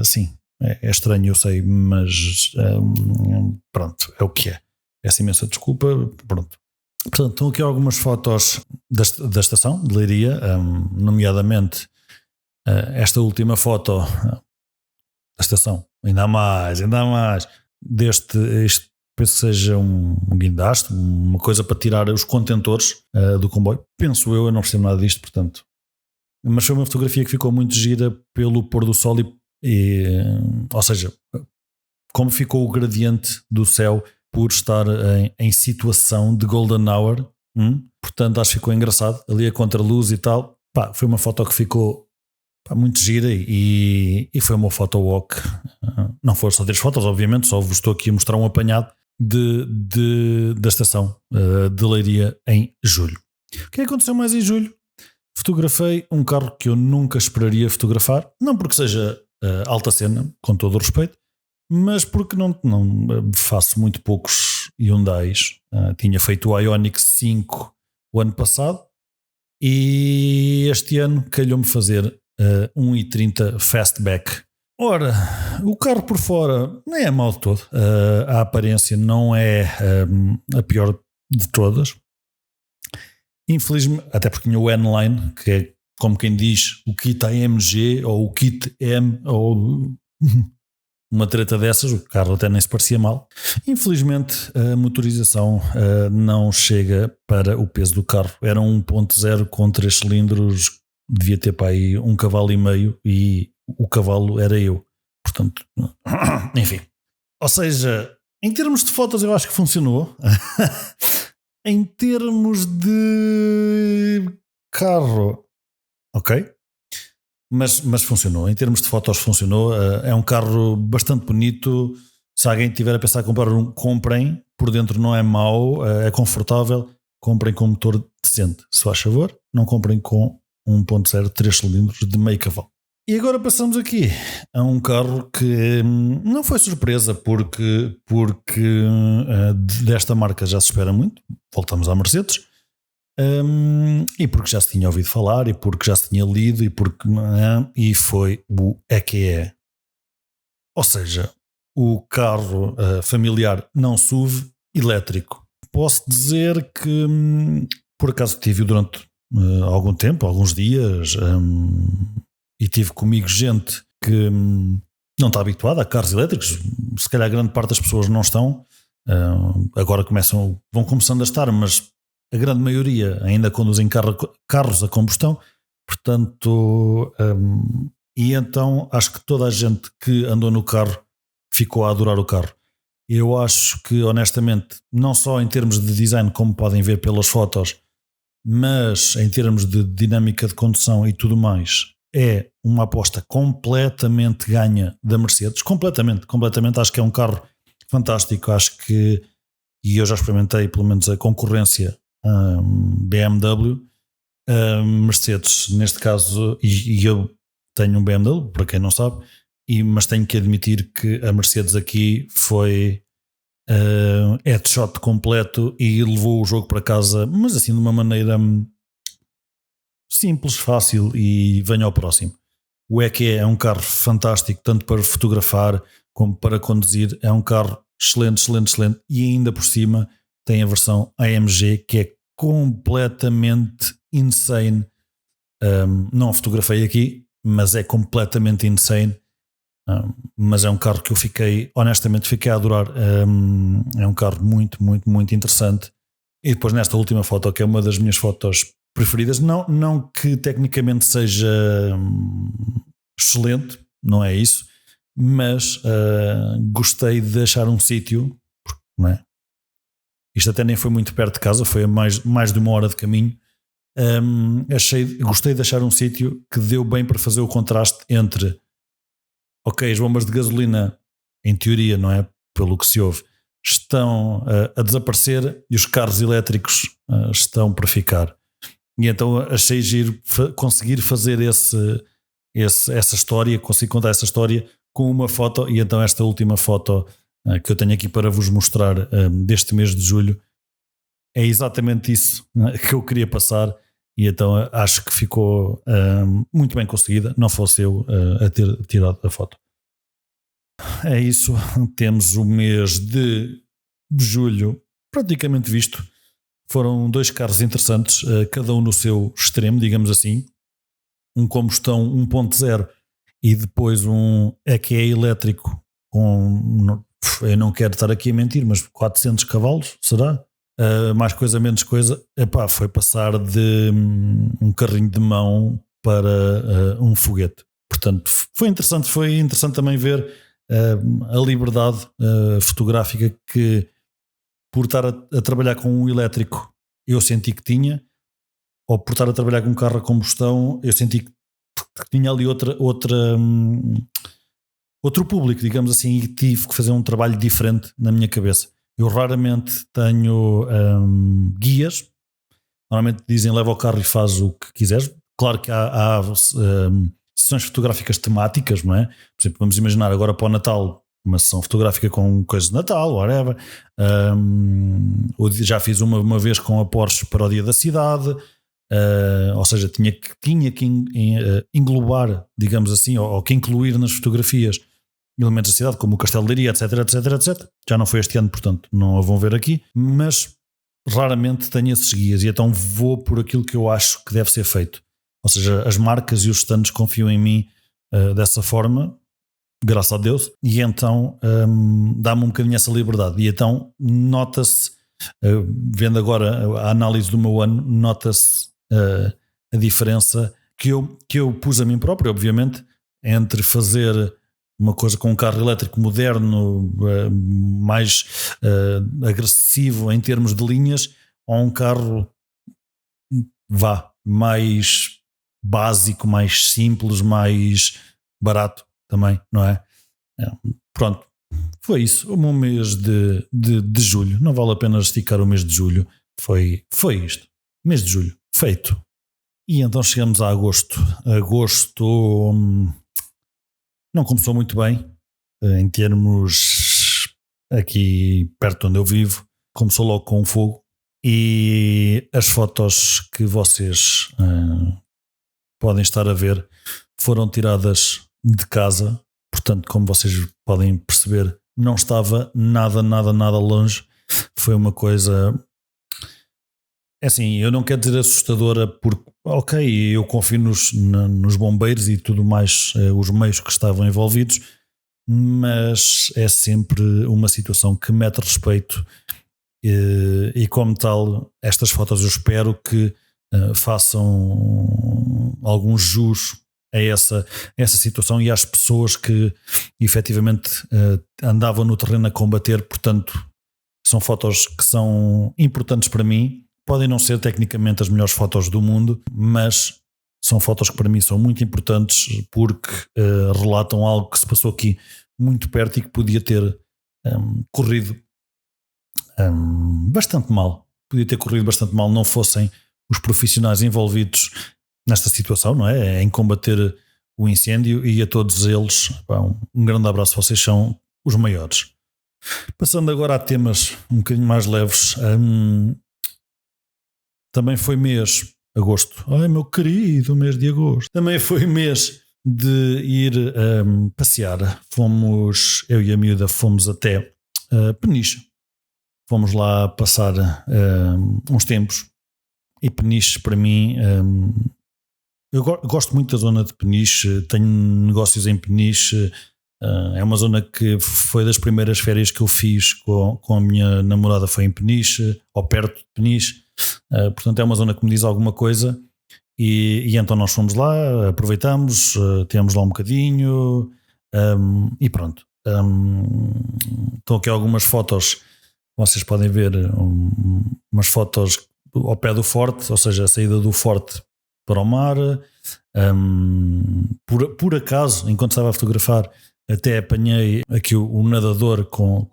sim, é estranho, eu sei, mas pronto, é o que é. Peço imensa desculpa, pronto. Portanto, estão aqui algumas fotos da estação de Leiria, nomeadamente esta última foto da estação, ainda mais isto penso que seja um guindaste, uma coisa para tirar os contentores do comboio, penso eu não percebo nada disto, portanto, mas foi uma fotografia que ficou muito gira pelo pôr do sol ou seja, como ficou o gradiente do céu por estar em situação de golden hour, portanto acho que ficou engraçado ali a contraluz e tal. Pá, foi uma foto que ficou muito gira e foi uma photowalk. Não foram só 3 fotos, obviamente, só vos estou aqui a mostrar um apanhado da estação de Leiria em julho. O que aconteceu mais em julho? Fotografei um carro que eu nunca esperaria fotografar, não porque seja alta cena, com todo o respeito, mas porque não faço muito poucos Hyundais. Tinha feito o Ioniq 5 o ano passado e este ano calhou-me fazer 1.30 Fastback. Ora, o carro por fora não é mal de todo, a aparência não é a pior de todas, infelizmente, até porque tinha o N-Line, que é como quem diz o kit AMG ou o kit M ou uma treta dessas, o carro até nem se parecia mal. Infelizmente a motorização não chega para o peso do carro, era 1.0 com 3 cilindros, devia ter para aí 1,5 cavalos e o cavalo era eu, portanto, enfim. Ou seja, em termos de fotos eu acho que funcionou. Em termos de carro, ok, mas funcionou. Em termos de fotos funcionou. É um carro bastante bonito. Se alguém tiver a pensar em comprar comprem. Por dentro não é mau, é confortável. comprem com um motor decente, se faz favor, não comprem com 1.0 3 cilindros de meio cavalo. E agora passamos aqui a um carro que não foi surpresa porque desta marca já se espera muito. Voltamos à Mercedes. E porque já se tinha ouvido falar, e porque já se tinha lido, e foi o EQE. Ou seja, o carro familiar não SUV elétrico. Posso dizer que por acaso tive durante algum tempo, alguns dias, e tive comigo gente que não está habituada a carros elétricos. Se calhar a grande parte das pessoas não estão, agora vão começando a estar, mas a grande maioria ainda conduzem carros a combustão. Portanto, e então acho que toda a gente que andou no carro ficou a adorar o carro. Eu acho que, honestamente, não só em termos de design, como podem ver pelas fotos, mas em termos de dinâmica de condução e tudo mais, é uma aposta completamente ganha da Mercedes. Completamente. Acho que é um carro fantástico. Acho que, e eu já experimentei pelo menos a concorrência BMW, Mercedes neste caso, e eu tenho um BMW, para quem não sabe, mas tenho que admitir que a Mercedes aqui foi headshot completo e levou o jogo para casa, mas assim de uma maneira simples, fácil, e venha ao próximo. O EQE é um carro fantástico, tanto para fotografar como para conduzir. É um carro excelente, e ainda por cima tem a versão AMG, que é completamente insane. Não a fotografei aqui, mas é completamente insane. Mas é um carro que eu honestamente fiquei a adorar. É um carro muito interessante. E depois nesta última foto, que é uma das minhas fotos preferidas, não que tecnicamente seja excelente, não é isso, mas gostei de achar um sítio, não é? Isto até nem foi muito perto de casa, foi a mais de uma hora de caminho. Gostei de achar um sítio que deu bem para fazer o contraste entre as bombas de gasolina, em teoria, não é? Pelo que se ouve, estão a desaparecer e os carros elétricos estão para ficar. E então achei giro conseguir fazer essa história, conseguir contar essa história com uma foto. E então esta última foto que eu tenho aqui para vos mostrar deste mês de julho é exatamente isso que eu queria passar. E então acho que ficou muito bem conseguida, não fosse eu a ter tirado a foto. É isso, temos o mês de julho praticamente visto. Foram 2 carros interessantes, cada um no seu extremo, digamos assim. Um combustão 1.0 e depois um EQE elétrico com, eu não quero estar aqui a mentir, mas 400 cavalos, será? Mais coisa, menos coisa. Foi passar de um carrinho de mão para um foguete. Portanto, foi interessante também ver a liberdade fotográfica que, por estar a trabalhar com um elétrico, eu senti que tinha, ou por estar a trabalhar com um carro a combustão, eu senti que tinha ali outro público, digamos assim, e tive que fazer um trabalho diferente na minha cabeça. Eu raramente tenho guias. Normalmente dizem leva o carro e faz o que quiseres. Claro que há sessões fotográficas temáticas, não é? Por exemplo, vamos imaginar agora para o Natal uma sessão fotográfica com coisas de Natal, whatever. Já fiz uma vez com a Porsche para o Dia da Cidade. Ou seja, tinha que englobar, digamos assim, ou que incluir nas fotografias elementos da cidade, como o Castelo de Leiria, etc. Já não foi este ano, portanto não a vão ver aqui, mas raramente tenho esses guias, e então vou por aquilo que eu acho que deve ser feito. Ou seja, as marcas e os stands confiam em mim dessa forma, graças a Deus, e então dá-me um bocadinho essa liberdade. E então nota-se, vendo agora a análise do meu ano, nota-se a diferença que eu pus a mim próprio, obviamente, entre fazer uma coisa com um carro elétrico moderno, mais agressivo em termos de linhas, ou um carro mais básico, mais simples, mais barato também, não é? Pronto, foi isso. O meu mês de julho, não vale a pena esticar o mês de julho. Foi isto. Mês de julho, feito. E então chegamos a agosto. Agosto não começou muito bem, em termos aqui perto de onde eu vivo. Começou logo com fogo. E as fotos que vocês podem estar a ver foram tiradas de casa. Portanto, como vocês podem perceber, não estava nada longe. Foi uma coisa... É assim, eu não quero dizer assustadora porque, ok, eu confio nos bombeiros e tudo mais, os meios que estavam envolvidos, mas é sempre uma situação que mete respeito e como tal, estas fotos eu espero que façam algum jus a essa situação e às pessoas que efetivamente andavam no terreno a combater. Portanto, são fotos que são importantes para mim. Podem não ser tecnicamente as melhores fotos do mundo, mas são fotos que para mim são muito importantes porque relatam algo que se passou aqui muito perto e que podia ter corrido bastante mal. Podia ter corrido bastante mal, não fossem os profissionais envolvidos nesta situação, não é? Em combater o incêndio, e a todos eles, um grande abraço, vocês são os maiores. Passando agora a temas um bocadinho mais leves, também foi mês, agosto, ai meu querido, mês de agosto, também foi mês de ir passear. Fomos, eu e a miúda, fomos até Peniche. Fomos lá passar uns tempos. E Peniche, para mim, eu gosto muito da zona de Peniche, tenho negócios em Peniche. É uma zona que foi das primeiras férias que eu fiz com a minha namorada, foi em Peniche, ou perto de Peniche. Portanto, é uma zona que me diz alguma coisa. E então nós fomos lá, aproveitamos, tivemos lá um bocadinho e pronto. Estão aqui algumas fotos, vocês podem ver umas fotos ao pé do forte, ou seja, a saída do forte para o mar. Por acaso, enquanto estava a fotografar, até apanhei aqui o nadador com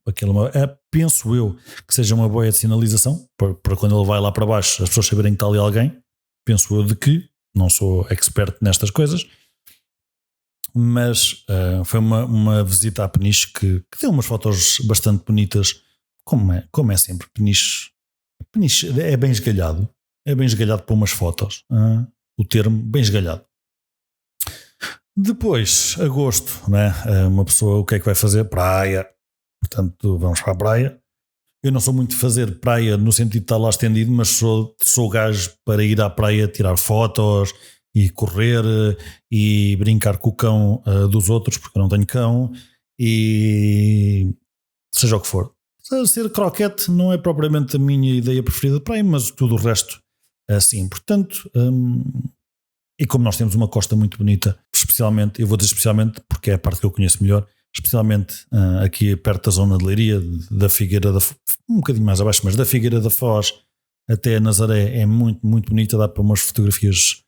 aquela, penso eu que seja uma boia de sinalização para quando ele vai lá para baixo as pessoas saberem que está ali alguém. Penso eu de que, não sou expert nestas coisas, mas foi uma visita a Peniche que deu umas fotos bastante bonitas, como é sempre. Peniche é bem esgalhado para umas fotos, o termo bem esgalhado. Depois, agosto, né? Uma pessoa, o que é que vai fazer? Praia. Portanto, vamos para a praia. Eu não sou muito de fazer praia no sentido de estar lá estendido, mas sou gajo para ir à praia tirar fotos e correr e brincar com o cão dos outros, porque eu não tenho cão, e seja o que for. Ser croquete não é propriamente a minha ideia preferida de praia, mas tudo o resto sim. Portanto, e como nós temos uma costa muito bonita, especialmente, eu vou dizer especialmente porque é a parte que eu conheço melhor, especialmente aqui perto da zona de Leiria, da Figueira da Foz, um bocadinho mais abaixo, mas da Figueira da Foz até Nazaré, é muito, muito bonita, dá para umas fotografias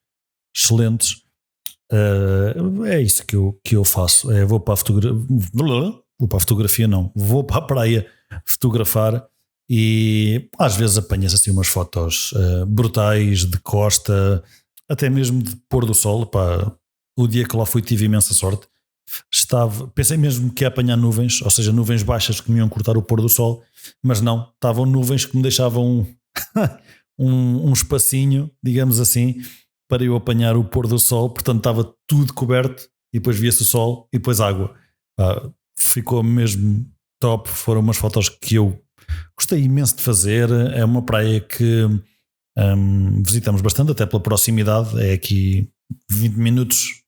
excelentes. É isso que eu faço. Vou para a fotografia, não, vou para a praia fotografar e às vezes apanhas assim umas fotos brutais de costa, até mesmo de pôr do sol. Pá, o dia que lá fui tive imensa sorte. Pensei mesmo que ia apanhar nuvens, ou seja, nuvens baixas que me iam cortar o pôr do sol, mas não, estavam nuvens que me deixavam um espacinho, digamos assim, para eu apanhar o pôr do sol. Portanto, estava tudo coberto e depois via-se o sol e depois água. Ficou mesmo top. Foram umas fotos que eu gostei imenso de fazer. É uma praia que visitamos bastante, até pela proximidade. É aqui 20 minutos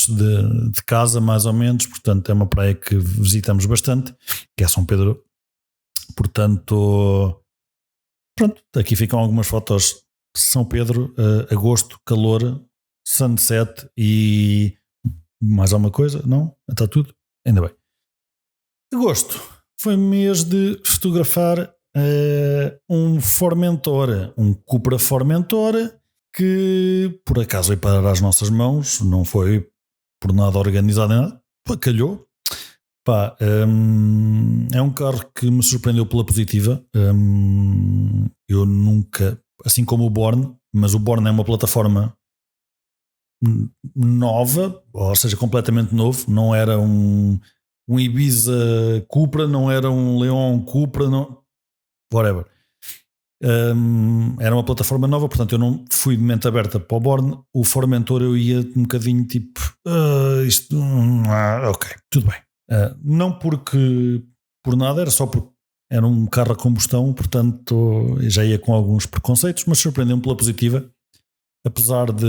de casa, mais ou menos. Portanto, é uma praia que visitamos bastante, que é São Pedro. Portanto, pronto, aqui ficam algumas fotos de São Pedro, agosto, calor, sunset e mais alguma coisa? Não? Está tudo? Ainda bem. Agosto foi mês de fotografar um Formentor, um Cupra Formentor, que por acaso veio parar às nossas mãos, não foi por nada organizado, nada, calhou. Pá, é um carro que me surpreendeu pela positiva. Eu nunca, assim como o Born, mas o Born é uma plataforma nova, ou seja, completamente novo. Não era um Ibiza Cupra, não era um Leon Cupra, não, whatever. Era uma plataforma nova, portanto eu não fui de mente aberta para o Born. O Formentor eu ia um bocadinho tipo ok, tudo bem. Não porque por nada, era só porque era um carro a combustão, portanto já ia com alguns preconceitos, mas surpreendeu-me pela positiva, apesar de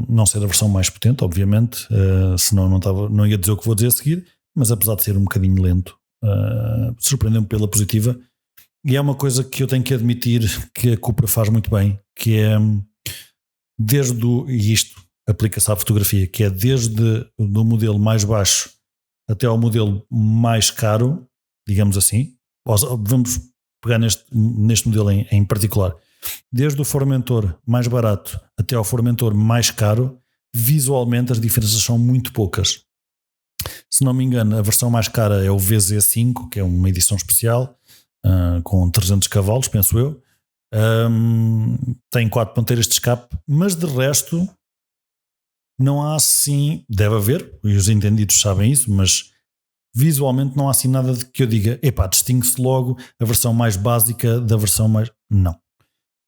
não ser a versão mais potente, obviamente, senão não ia dizer o que vou dizer a seguir, mas apesar de ser um bocadinho lento, surpreendeu-me pela positiva. E é uma coisa que eu tenho que admitir que a Cupra faz muito bem, que é e isto aplica-se à fotografia, que é desde o modelo mais baixo até ao modelo mais caro, digamos assim. Vamos pegar neste modelo em particular. Desde o Formentor mais barato até ao Formentor mais caro, visualmente as diferenças são muito poucas. Se não me engano, a versão mais cara é o VZ5, que é uma edição especial, com 300 cavalos, penso eu. Tem 4 ponteiras de escape, mas de resto não há assim, deve haver, e os entendidos sabem isso, mas visualmente não há assim nada de que eu diga, epá, distingue-se logo a versão mais básica da versão mais... Não.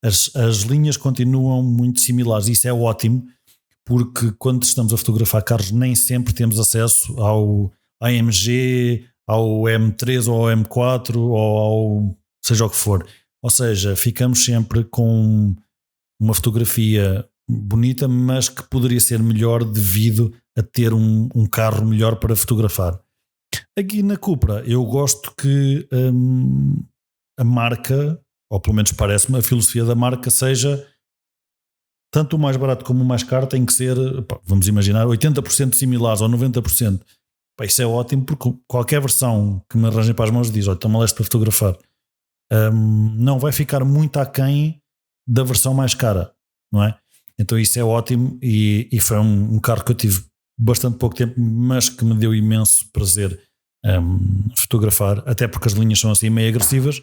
As linhas continuam muito similares, isso é ótimo, porque quando estamos a fotografar carros nem sempre temos acesso ao AMG, ao M3 ou ao M4 ou ao seja o que for. Ou seja, ficamos sempre com uma fotografia bonita, mas que poderia ser melhor devido a ter um carro melhor para fotografar. Aqui na Cupra eu gosto que a marca, ou pelo menos parece-me, a filosofia da marca seja tanto o mais barato como o mais caro tem que ser, vamos imaginar, 80% similares ou 90%. Isso é ótimo porque qualquer versão que me arranjem para as mãos diz, olha, estou-me a leste para fotografar, não vai ficar muito aquém da versão mais cara, não é? Então isso é ótimo e foi um carro que eu tive bastante pouco tempo, mas que me deu imenso prazer fotografar, até porque as linhas são assim meio agressivas.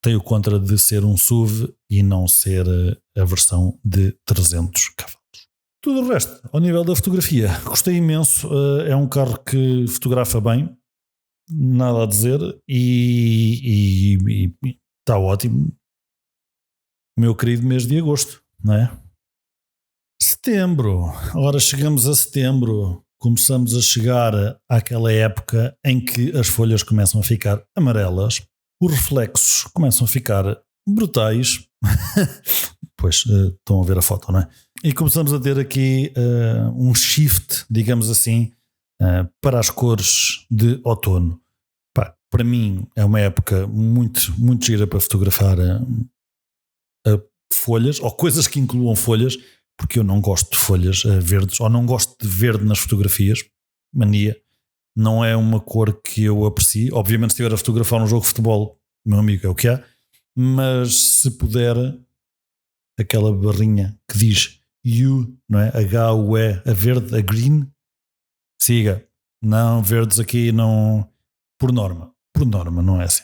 Tem o contra de ser um SUV e não ser a versão de 300 cavalos. Tudo o resto, ao nível da fotografia, gostei imenso. É um carro que fotografa bem, nada a dizer, e está ótimo. Meu querido mês de agosto, não é? Setembro, agora chegamos a setembro, começamos a chegar àquela época em que as folhas começam a ficar amarelas, os reflexos começam a ficar brutais. Pois, estão a ver a foto, não é? E começamos a ter aqui um shift, digamos assim, para as cores de outono. Para mim é uma época muito, muito gira para fotografar folhas, ou coisas que incluam folhas, porque eu não gosto de folhas verdes, ou não gosto de verde nas fotografias. Mania. Não é uma cor que eu aprecio. Obviamente, se estiver a fotografar um jogo de futebol, meu amigo, é o que há. Mas se puder, aquela barrinha que diz U, não é? H-U-E, a verde, a green, siga. Não, verdes aqui não. Por norma, não é assim.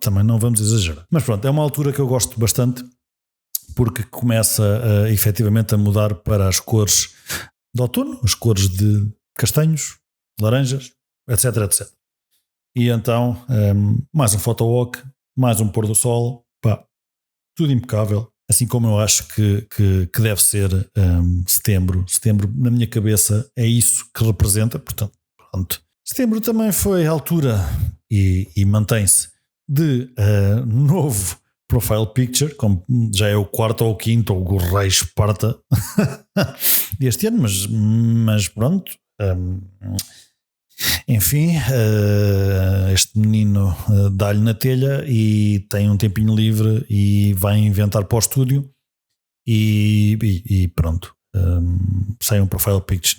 Também não vamos exagerar. Mas pronto, é uma altura que eu gosto bastante, porque começa efetivamente a mudar para as cores de outono, as cores de castanhos, laranjas, etc, etc. E então, mais um photowalk, mais um pôr do sol, tudo impecável, assim como eu acho que deve ser setembro. Setembro, na minha cabeça, é isso que representa, portanto, pronto. Setembro também foi a altura, e mantém-se, de novo profile picture, como já é o quarto ou o quinto, ou o rei Esparta deste ano, mas pronto. Enfim, este menino dá-lhe na telha e tem um tempinho livre e vai inventar para o estúdio e pronto, sai um profile picture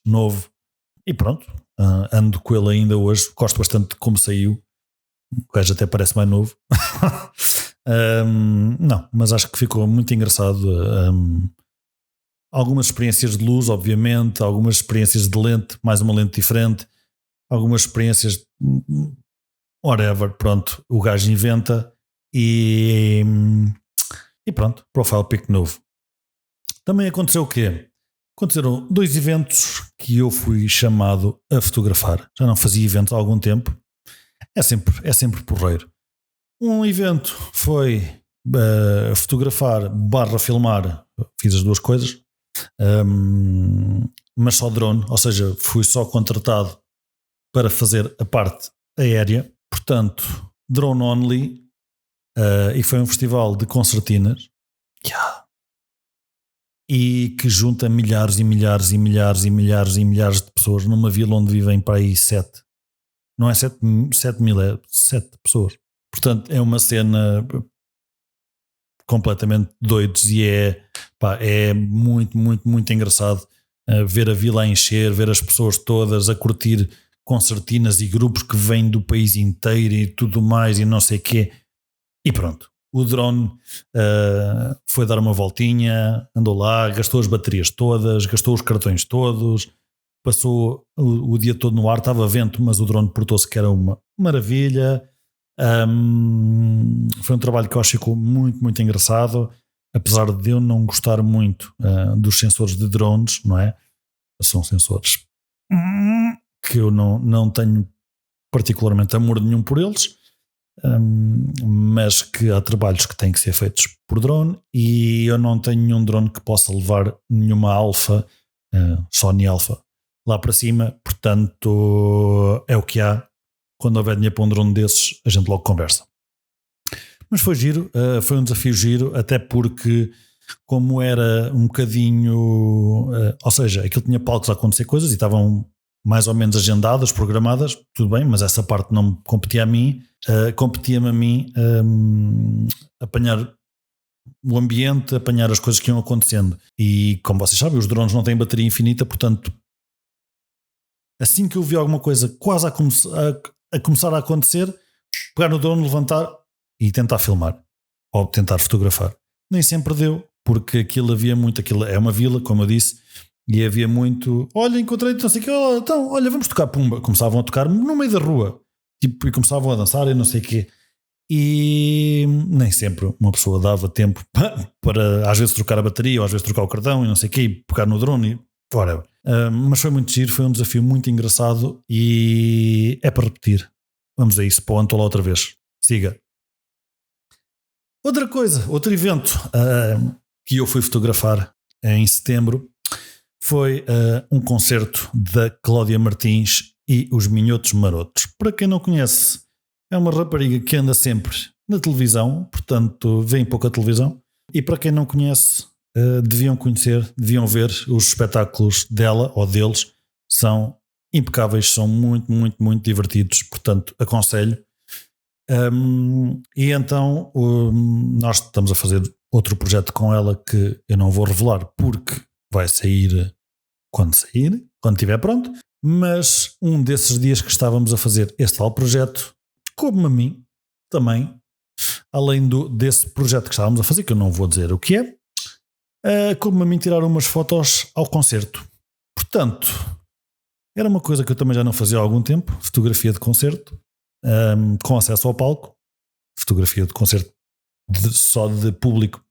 novo e pronto, ando com ele ainda hoje, gosto bastante de como saiu, o gajo até parece mais novo. Não, mas acho que ficou muito engraçado. algumas experiências de luz, obviamente, algumas experiências de lente, mais uma lente diferente, algumas experiências, whatever, pronto, o gajo inventa e pronto, profile pic novo. Também aconteceu o quê? Aconteceram 2 eventos que eu fui chamado a fotografar. Já não fazia eventos há algum tempo. É sempre porreiro. Um evento foi fotografar / filmar. Fiz as 2 coisas. Mas só drone. Ou seja, fui só contratado para fazer a parte aérea. Portanto, drone only. E foi um festival de concertinas. E que junta milhares e milhares e milhares e milhares e milhares de pessoas numa vila onde vivem para aí 7. Não é 7 mil, é 7 pessoas. Portanto, é uma cena completamente doidos e é muito, muito, muito engraçado ver a vila a encher, ver as pessoas todas a curtir concertinas e grupos que vêm do país inteiro e tudo mais e não sei o quê. E pronto. O drone foi dar uma voltinha, andou lá, gastou as baterias todas, gastou os cartões todos, passou o dia todo no ar, estava vento, mas o drone portou-se que era uma maravilha. Foi um trabalho que eu acho que ficou muito, muito engraçado, apesar de eu não gostar muito dos sensores de drones, não é? São sensores que eu não tenho particularmente amor nenhum por eles. Mas que há trabalhos que têm que ser feitos por drone e eu não tenho nenhum drone que possa levar nenhuma alfa, Sony Alpha lá para cima, portanto é o que há. Quando houver dinheiro para um drone desses a gente logo conversa. Mas foi giro, foi um desafio giro, até porque como era um bocadinho ou seja, aquilo tinha palcos a acontecer coisas e estavam mais ou menos agendadas, programadas, tudo bem, mas essa parte não me competia a mim. Competia-me a mim apanhar o ambiente, apanhar as coisas que iam acontecendo. E como vocês sabem, os drones não têm bateria infinita, portanto, assim que eu vi alguma coisa quase a começar a acontecer, pegar no drone, levantar e tentar filmar ou tentar fotografar. Nem sempre deu, porque aquilo é uma vila, como eu disse, e havia muito, olha, encontrei, não sei o que, então, olha, vamos tocar pumba. Começavam a tocar no meio da rua. Tipo, e começavam a dançar e não sei o quê. E nem sempre uma pessoa dava tempo para às vezes trocar a bateria ou às vezes trocar o cartão e não sei o quê, e pegar no drone e whatever. Mas foi muito giro, foi um desafio muito engraçado e é para repetir. Vamos a isso, para o Antola outra vez. Siga. Outra coisa, outro evento que eu fui fotografar em setembro foi um concerto da Cláudia Martins e os Minhotos Marotos. Para quem não conhece, é uma rapariga que anda sempre na televisão, portanto vem pouca televisão. E para quem não conhece, deviam conhecer, deviam ver os espetáculos dela ou deles. São impecáveis, são muito, muito, muito divertidos, portanto aconselho. E então nós estamos a fazer outro projeto com ela que eu não vou revelar porque vai sair, quando estiver pronto. Mas um desses dias que estávamos a fazer este tal projeto, coube-me a mim também, além desse projeto que estávamos a fazer, que eu não vou dizer o que coube-me a mim tirar umas fotos ao concerto. Portanto, era uma coisa que eu também já não fazia há algum tempo, fotografia de concerto, com acesso ao palco, fotografia de concerto só de público.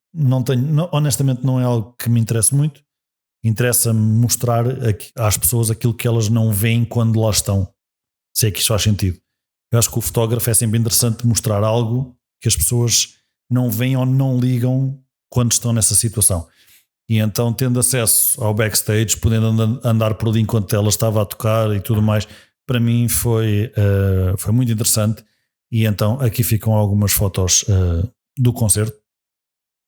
Honestamente não é algo que me interessa muito. Interessa-me mostrar às pessoas aquilo que elas não veem quando lá estão. Se é que isto faz sentido. Eu acho que o fotógrafo é sempre interessante mostrar algo que as pessoas não veem ou não ligam quando estão nessa situação. E então, tendo acesso ao backstage, podendo andar por ali enquanto ela estava a tocar e tudo mais, para mim foi muito interessante. E então aqui ficam algumas fotos do concerto.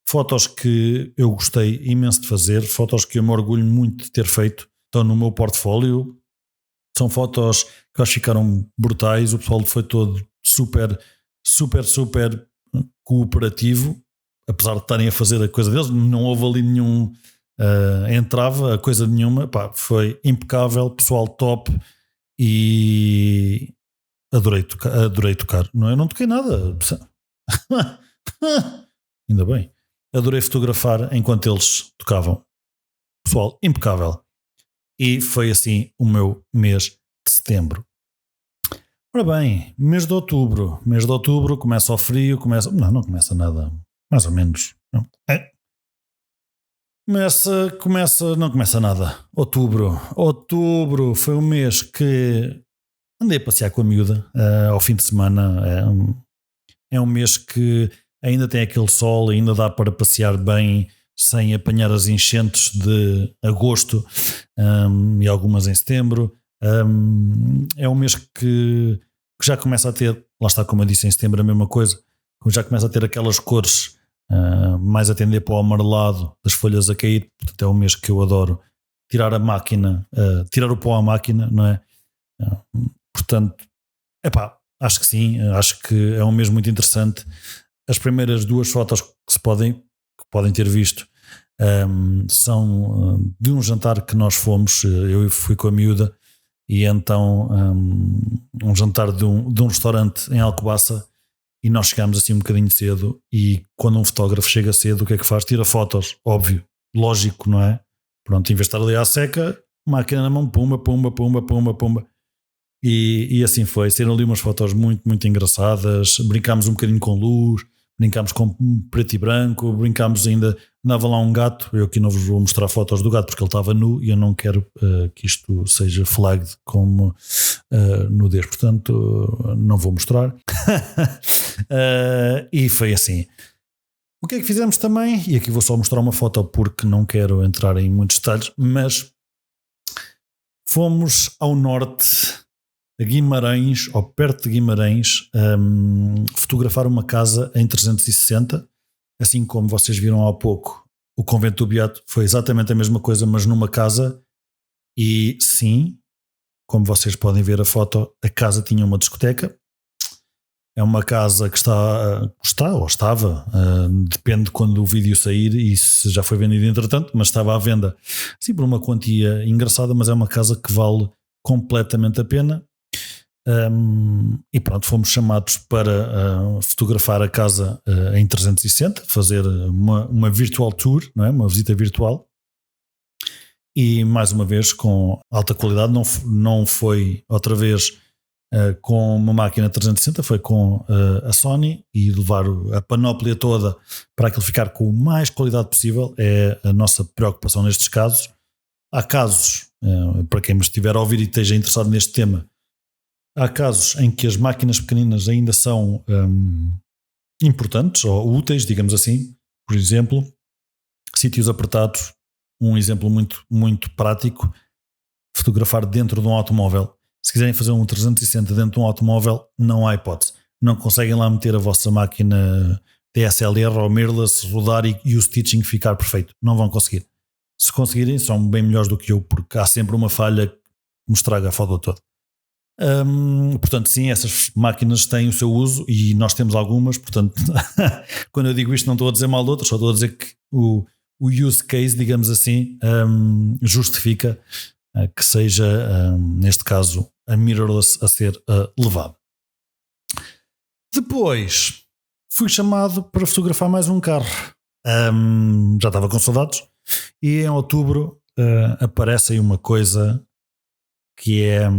Fotos que eu gostei imenso de fazer, fotos que eu me orgulho muito de ter feito, estão no meu portfólio. São fotos que eu acho que ficaram brutais, o pessoal foi todo super, super, super cooperativo, apesar de estarem a fazer a coisa deles, não houve ali nenhum entrava a coisa nenhuma, pá, foi impecável, pessoal top e adorei tocar. Não, eu não toquei nada. Ainda bem. Adorei fotografar enquanto eles tocavam. pessoal, impecável. E foi assim o meu mês de setembro. Ora bem, mês de outubro. Mês de outubro começa o frio, não começa nada, mais ou menos. Não. Não começa nada. Outubro foi um mês que andei a passear com a miúda ao fim de semana. É um mês que ainda tem aquele sol, ainda dá para passear bem sem apanhar as enchentes de agosto e algumas em setembro. É um mês que já começa a ter, lá está, como eu disse, em setembro a mesma coisa, já começa a ter aquelas cores mais a tender para o amarelado das folhas a cair. Portanto, é um mês que eu adoro tirar a máquina, tirar o pó à máquina, não é? Portanto, acho que sim, acho que é um mês muito interessante. As primeiras duas fotos que podem ter visto são de um jantar que nós fomos, eu fui com a miúda, e então um jantar de um restaurante em Alcobaça, e nós chegámos assim um bocadinho cedo, e quando um fotógrafo chega cedo, o que é que faz? Tira fotos, óbvio, lógico, não é? Pronto, em vez de estar ali à seca, máquina na mão, pumba, pumba, pumba, pumba, pumba. E assim foi, saíram ali umas fotos muito, muito engraçadas, brincámos um bocadinho com luz, brincámos com preto e branco, brincámos ainda, andava lá um gato, eu aqui não vos vou mostrar fotos do gato porque ele estava nu e eu não quero que isto seja flagged como nudez, portanto não vou mostrar. E foi assim. O que é que fizemos também? E aqui vou só mostrar uma foto porque não quero entrar em muitos detalhes, mas fomos ao norte, a Guimarães, ou perto de Guimarães, fotografar uma casa em 360, assim como vocês viram há pouco. O Convento do Beato foi exatamente a mesma coisa, mas numa casa. E sim, como vocês podem ver a foto, a casa tinha uma discoteca. É uma casa que está ou estava, depende de quando o vídeo sair e se já foi vendido entretanto, mas estava à venda, sim, por uma quantia engraçada, mas é uma casa que vale completamente a pena. E pronto, fomos chamados para fotografar a casa em 360, fazer uma virtual tour, não é? Uma visita virtual, e mais uma vez com alta qualidade. Não foi outra vez com uma máquina 360, foi com a Sony, e levar a panóplia toda para aquilo ficar com o mais qualidade possível é a nossa preocupação nestes casos. Há casos, para quem me estiver a ouvir e esteja interessado neste tema, há casos em que as máquinas pequeninas ainda são importantes ou úteis, digamos assim. Por exemplo, sítios apertados. Um exemplo muito, muito prático: fotografar dentro de um automóvel. Se quiserem fazer um 360 dentro de um automóvel, não há hipótese. Não conseguem lá meter a vossa máquina DSLR ou mirrorless, rodar e o stitching ficar perfeito. Não vão conseguir. Se conseguirem, são bem melhores do que eu, porque há sempre uma falha que me estraga a foto toda. Portanto, sim, essas máquinas têm o seu uso e nós temos algumas. Portanto, quando eu digo isto, não estou a dizer mal de outras, só estou a dizer que o use case, digamos assim, justifica que seja, neste caso, a mirrorless a ser levada. Depois fui chamado para fotografar mais um carro. Já estava com saudades, e em outubro aparece aí uma coisa que é,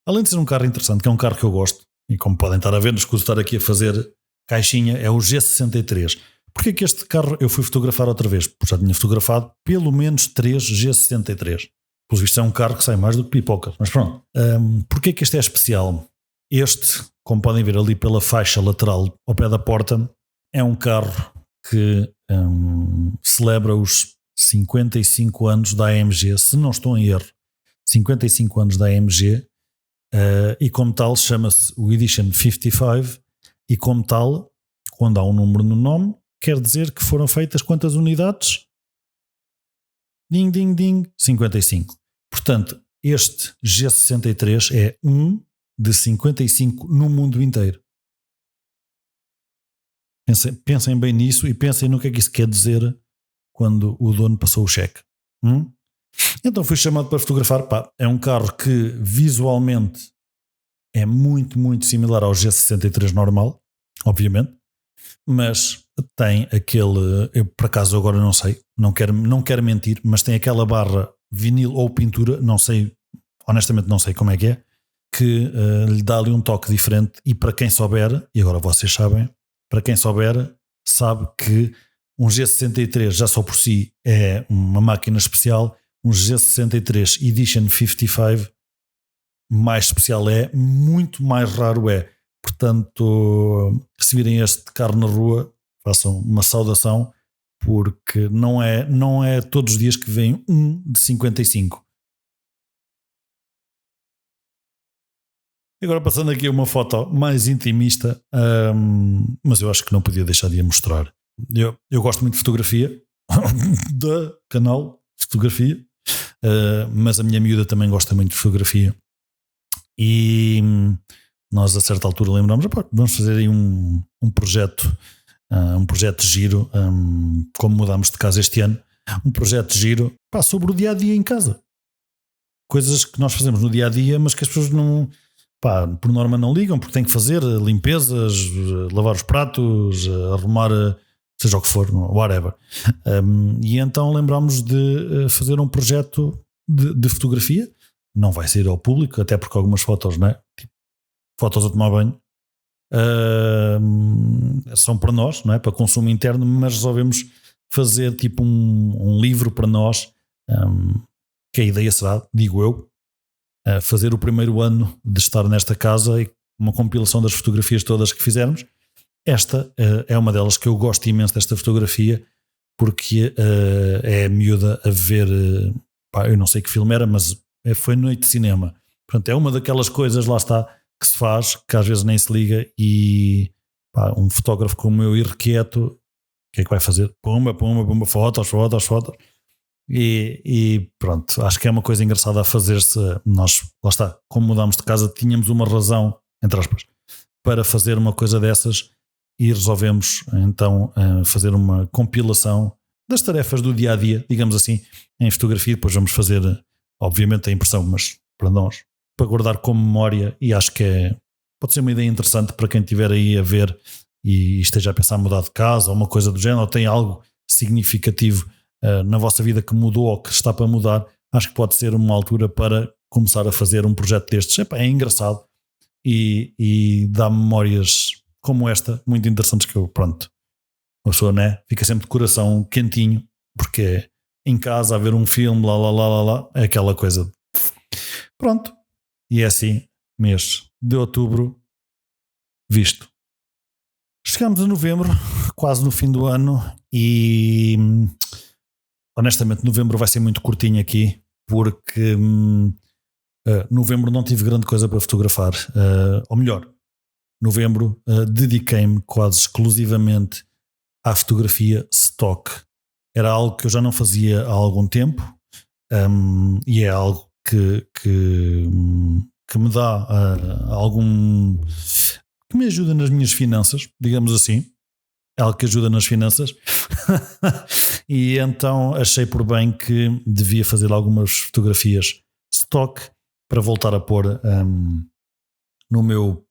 além de ser um carro interessante, que é um carro que eu gosto, e como podem estar a ver, não escuso estar aqui a fazer caixinha, é o G63. Porquê que este carro eu fui fotografar outra vez? Porque já tinha fotografado pelo menos 3 G63. Pelo visto é um carro que sai mais do que pipocas, mas pronto. Porquê que este é especial? Este, como podem ver ali pela faixa lateral ao pé da porta, é um carro que celebra os 55 anos da AMG, se não estou em erro, 55 anos da AMG, e como tal chama-se o Edition 55, e como tal, quando há um número no nome, quer dizer que foram feitas quantas unidades? Ding, ding, ding, 55. Portanto, este G63 é um de 55 no mundo inteiro. Pensem bem nisso e pensem no que é que isso quer dizer quando o dono passou o cheque. Então fui chamado para fotografar. É um carro que visualmente é muito, muito similar ao G63 normal, obviamente, mas tem aquele, eu por acaso agora não sei, não quero mentir, mas tem aquela barra vinil ou pintura, não sei, honestamente não sei como é, que lhe dá ali um toque diferente. E para quem souber, e agora vocês sabem, para quem souber, sabe que um G63 já só por si é uma máquina especial, um G63 Edition 55 mais especial é, muito mais raro é. Portanto, se virem este carro na rua, façam uma saudação, porque não é todos os dias que vem um de 55. Agora passando aqui a uma foto mais intimista, mas eu acho que não podia deixar de a mostrar. Eu gosto muito de fotografia, do canal Fotografia, mas a minha miúda também gosta muito de fotografia. E nós a certa altura lembramos, vamos fazer aí um projeto giro, como mudámos de casa este ano, um projeto giro sobre o dia-a-dia em casa. Coisas que nós fazemos no dia-a-dia, mas que as pessoas não, por norma não ligam, porque têm que fazer limpezas, lavar os pratos, arrumar, seja o que for, whatever. E então lembramos de fazer um projeto de fotografia. Não vai sair ao público, até porque algumas fotos, né? Tipo, fotos a tomar banho, são para nós, não é? Para consumo interno, mas resolvemos fazer tipo um livro para nós, que a ideia será, digo eu, fazer o primeiro ano de estar nesta casa e uma compilação das fotografias todas que fizermos. Esta é uma delas que eu gosto imenso desta fotografia, porque é a miúda a ver, eu não sei que filme era, mas foi noite de cinema. Portanto, é uma daquelas coisas, lá está, que se faz, que às vezes nem se liga, e um fotógrafo como eu irrequieto, o que é que vai fazer? Pumba, fotos. E pronto, acho que é uma coisa engraçada a fazer-se. Nós, lá está, como mudámos de casa, tínhamos uma razão, entre aspas, para fazer uma coisa dessas, e resolvemos então fazer uma compilação das tarefas do dia-a-dia, digamos assim, em fotografia. Depois vamos fazer, obviamente, a impressão, mas para nós, para guardar como memória, e acho que pode ser uma ideia interessante para quem estiver aí a ver e esteja a pensar em mudar de casa ou uma coisa do género, ou tem algo significativo na vossa vida que mudou ou que está para mudar. Acho que pode ser uma altura para começar a fazer um projeto destes. É engraçado e dá memórias como esta, muito interessantes, que eu, pronto, uma pessoa, né, fica sempre de coração quentinho, porque é em casa a ver um filme, lá, é aquela coisa. Pronto, e é assim, mês de outubro visto. Chegamos a novembro, quase no fim do ano, e honestamente novembro vai ser muito curtinho aqui, porque novembro não tive grande coisa para fotografar, ou melhor, novembro dediquei-me quase exclusivamente à fotografia stock. Era algo que eu já não fazia há algum tempo, e é algo que me dá algum, que me ajuda nas minhas finanças, digamos assim. É algo que ajuda nas finanças. E então achei por bem que devia fazer algumas fotografias stock para voltar a pôr no meu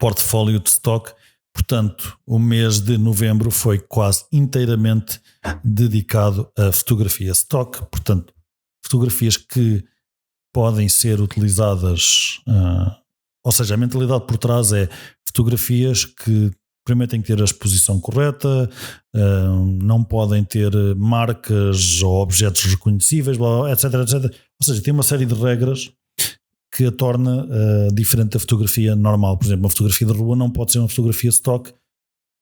portfólio de stock. Portanto, o mês de novembro foi quase inteiramente dedicado a fotografia stock. Portanto, fotografias que podem ser utilizadas, ou seja, a mentalidade por trás é fotografias que primeiro têm que ter a exposição correta, não podem ter marcas ou objetos reconhecíveis, etc. Ou seja, tem uma série de regras que a torna diferente da fotografia normal. Por exemplo, uma fotografia de rua não pode ser uma fotografia stock.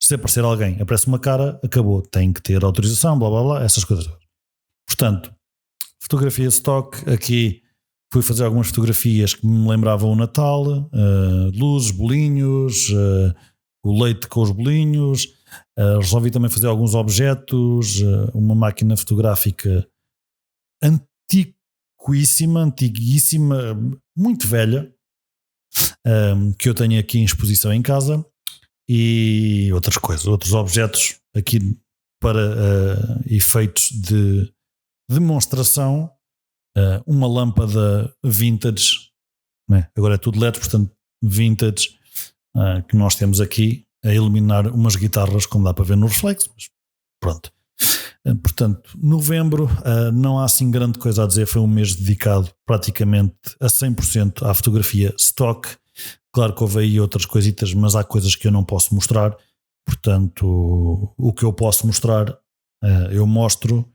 Se aparecer alguém, aparece uma cara, acabou, tem que ter autorização, essas coisas. Portanto, fotografia stock, aqui fui fazer algumas fotografias que me lembravam o Natal, luzes, bolinhos, o leite com os bolinhos. Resolvi também fazer alguns objetos, uma máquina fotográfica antiguíssima, muito velha, que eu tenho aqui em exposição em casa, e outras coisas, outros objetos aqui para efeitos de demonstração. Uma lâmpada vintage, né? Agora é tudo LED, portanto vintage, que nós temos aqui, a eliminar umas guitarras, como dá para ver no reflexo, mas pronto. Portanto, novembro, não há assim grande coisa a dizer, foi um mês dedicado praticamente a 100% à fotografia stock. Claro que houve aí outras coisitas, mas há coisas que eu não posso mostrar, portanto, o que eu posso mostrar, eu mostro.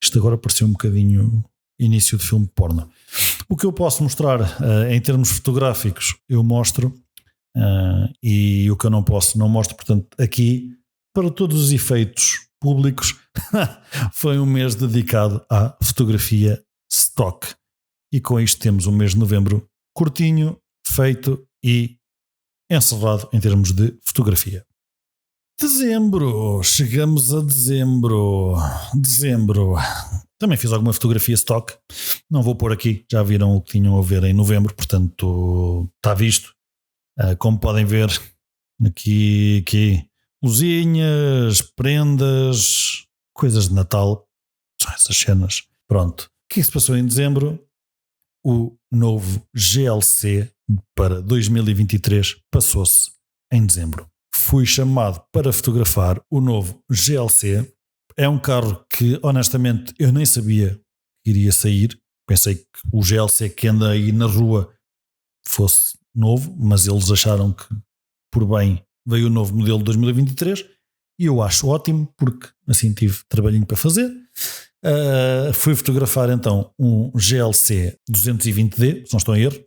Isto agora pareceu um bocadinho início de filme porno. O que eu posso mostrar em termos fotográficos, eu mostro, e o que eu não posso, não mostro. Portanto, aqui, para todos os efeitos públicos, foi um mês dedicado à fotografia stock. E com isto temos um mês de novembro curtinho, feito e encerrado em termos de fotografia. Dezembro, chegamos a dezembro. Também fiz alguma fotografia stock, não vou pôr aqui, já viram o que tinham a ver em novembro, portanto está visto. Como podem ver, aqui luzinhas, prendas, coisas de Natal, são essas cenas. Pronto, o que se passou em dezembro? O novo GLC para 2023 passou-se em dezembro. Fui chamado para fotografar o novo GLC. É um carro que, honestamente, eu nem sabia que iria sair. Pensei que o GLC que anda aí na rua fosse novo, mas eles acharam que, por bem, veio o novo modelo de 2023 e eu acho ótimo, porque assim tive trabalhinho para fazer. Fui fotografar então um GLC 220D, se não estou em erro,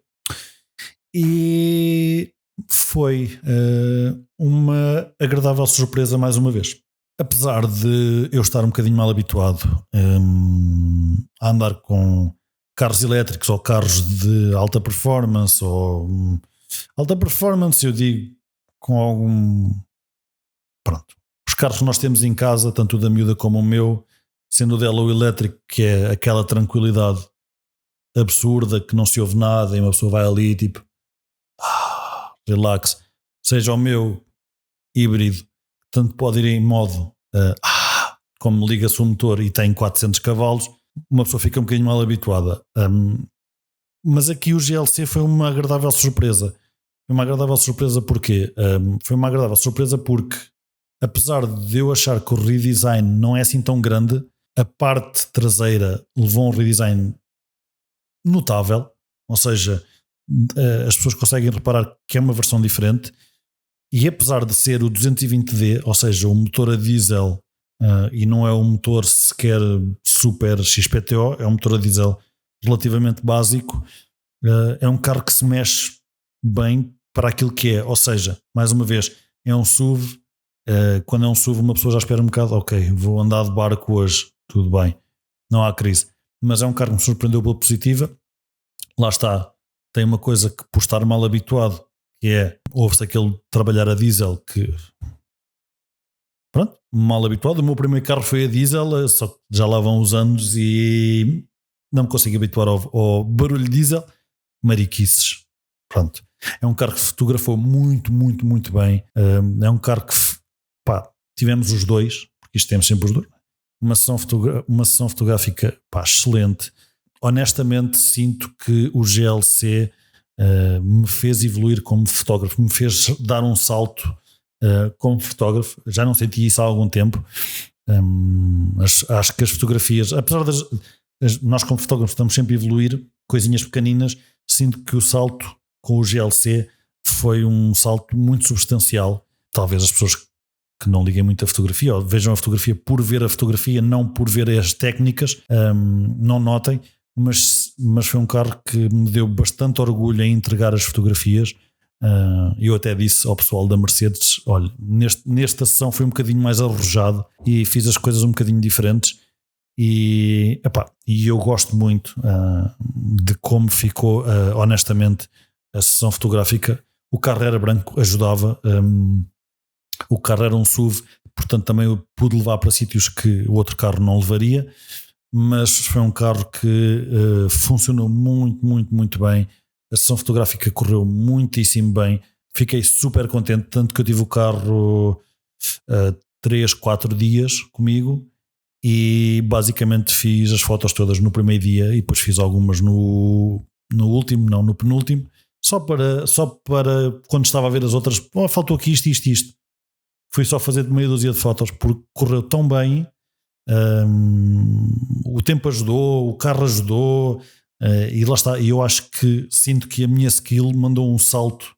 e foi uma agradável surpresa mais uma vez. Apesar de eu estar um bocadinho mal habituado a andar com carros elétricos ou carros de alta performance, alta performance eu digo com algum... Pronto. Os carros que nós temos em casa, tanto o da miúda como o meu, sendo o dela o elétrico, que é aquela tranquilidade absurda, que não se ouve nada e uma pessoa vai ali tipo relax. Seja o meu híbrido, tanto pode ir em modo como liga-se o motor e tem 400 cavalos, uma pessoa fica um bocadinho mal habituada. Mas aqui o GLC foi uma agradável surpresa. Foi uma agradável surpresa porque foi uma agradável surpresa porque, apesar de eu achar que o redesign não é assim tão grande, a parte traseira levou um redesign notável, ou seja, as pessoas conseguem reparar que é uma versão diferente. E apesar de ser o 220D, ou seja, um motor a diesel, e não é um motor sequer super XPTO, é um motor a diesel relativamente básico, é um carro que se mexe bem para aquilo que é. Ou seja, mais uma vez, é um SUV. Quando é um SUV, uma pessoa já espera um bocado, ok, vou andar de barco hoje, tudo bem, não há crise. Mas é um carro que me surpreendeu pela positiva. Lá está, tem uma coisa que, por estar mal habituado, que é, ouve-se aquele trabalhar a diesel que, pronto, mal habituado. O meu primeiro carro foi a diesel, só que já lá vão os anos e não me consigo habituar ao barulho diesel. Mariquices, pronto. É um carro que fotografou muito, muito, muito bem. É um carro que, tivemos os dois, porque isto temos sempre os dois. Uma sessão fotográfica, excelente. Honestamente, sinto que o GLC me fez evoluir como fotógrafo, me fez dar um salto como fotógrafo. Já não senti isso há algum tempo. Acho que as fotografias, apesar nós como fotógrafos estamos sempre a evoluir, coisinhas pequeninas, sinto que o salto com o GLC foi um salto muito substancial. Talvez as pessoas que não liguem muito a fotografia, ou vejam a fotografia por ver a fotografia, não por ver as técnicas, não notem. Mas foi um carro que me deu bastante orgulho em entregar as fotografias. Eu até disse ao pessoal da Mercedes, olha, nesta sessão foi um bocadinho mais arrojado e fiz as coisas um bocadinho diferentes e eu gosto muito de como ficou, honestamente, a sessão fotográfica. O carro era branco, ajudava, o carro era um SUV, portanto também eu pude levar para sítios que o outro carro não levaria. Mas foi um carro que funcionou muito, muito, muito bem. A sessão fotográfica correu muitíssimo bem. Fiquei super contente, tanto que eu tive o carro 3, 4 dias comigo e basicamente fiz as fotos todas no primeiro dia e depois fiz algumas no penúltimo. só para quando estava a ver as outras, faltou aqui isto. Fui só fazer de meia dúzia de fotos porque correu tão bem. O tempo ajudou, o carro ajudou, e lá está. E eu acho que sinto que a minha skill mandou um salto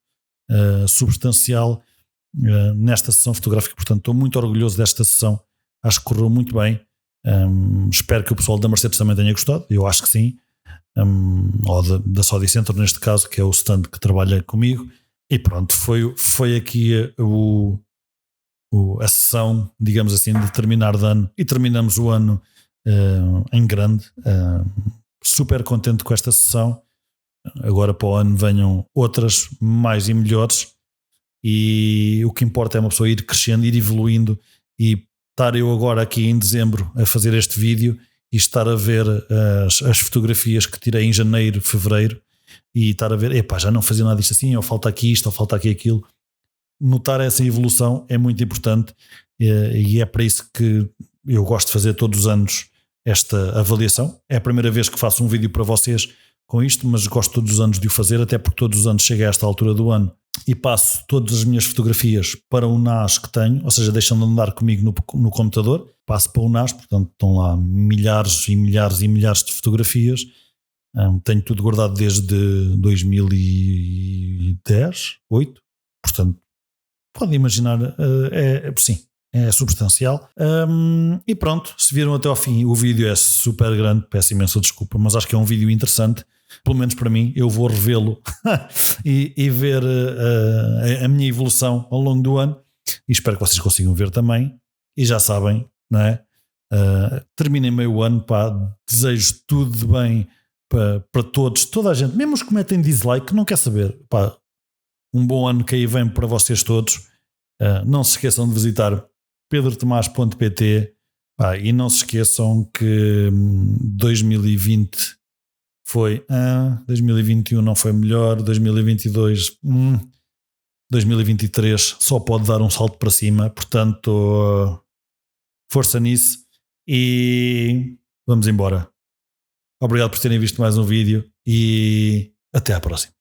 substancial nesta sessão fotográfica. Portanto, estou muito orgulhoso desta sessão. Acho que correu muito bem. Espero que o pessoal da Mercedes também tenha gostado. Eu acho que sim. Ou da Saudi Center, neste caso, que é o stand que trabalha comigo. E pronto, foi aqui a sessão, digamos assim, de terminar de ano. E terminamos o ano em grande. Super contente com esta sessão. Agora para o ano venham outras mais e melhores. E o que importa é uma pessoa ir crescendo, ir evoluindo, e estar eu agora aqui em dezembro a fazer este vídeo e estar a ver as fotografias que tirei em janeiro, fevereiro, e estar a ver, epá, já não fazia nada disto assim, ou falta aqui isto, ou falta aqui aquilo. Notar essa evolução é muito importante, e é para isso que eu gosto de fazer todos os anos esta avaliação. É a primeira vez que faço um vídeo para vocês com isto, mas gosto todos os anos de o fazer, até porque todos os anos chego a esta altura do ano e passo todas as minhas fotografias para o NAS que tenho, ou seja, deixam de andar comigo no computador, passo para o NAS, portanto estão lá milhares e milhares e milhares de fotografias. Tenho tudo guardado desde 2010, 8, portanto podem imaginar, sim, é substancial. E pronto, se viram até ao fim, o vídeo é super grande, peço imensa desculpa, mas acho que é um vídeo interessante. Pelo menos para mim, eu vou revê-lo e ver a minha evolução ao longo do ano, e espero que vocês consigam ver também. E já sabem, não é? Terminem bem o ano, pá, desejo tudo de bem para todos, toda a gente, mesmo os que metem dislike, não quer saber, pá, um bom ano que aí vem para vocês todos. Não se esqueçam de visitar pedrotomás.pt, e não se esqueçam que 2020 foi 2021 não foi melhor, 2022 2023 só pode dar um salto para cima, portanto força nisso e vamos embora. Obrigado por terem visto mais um vídeo e até à próxima.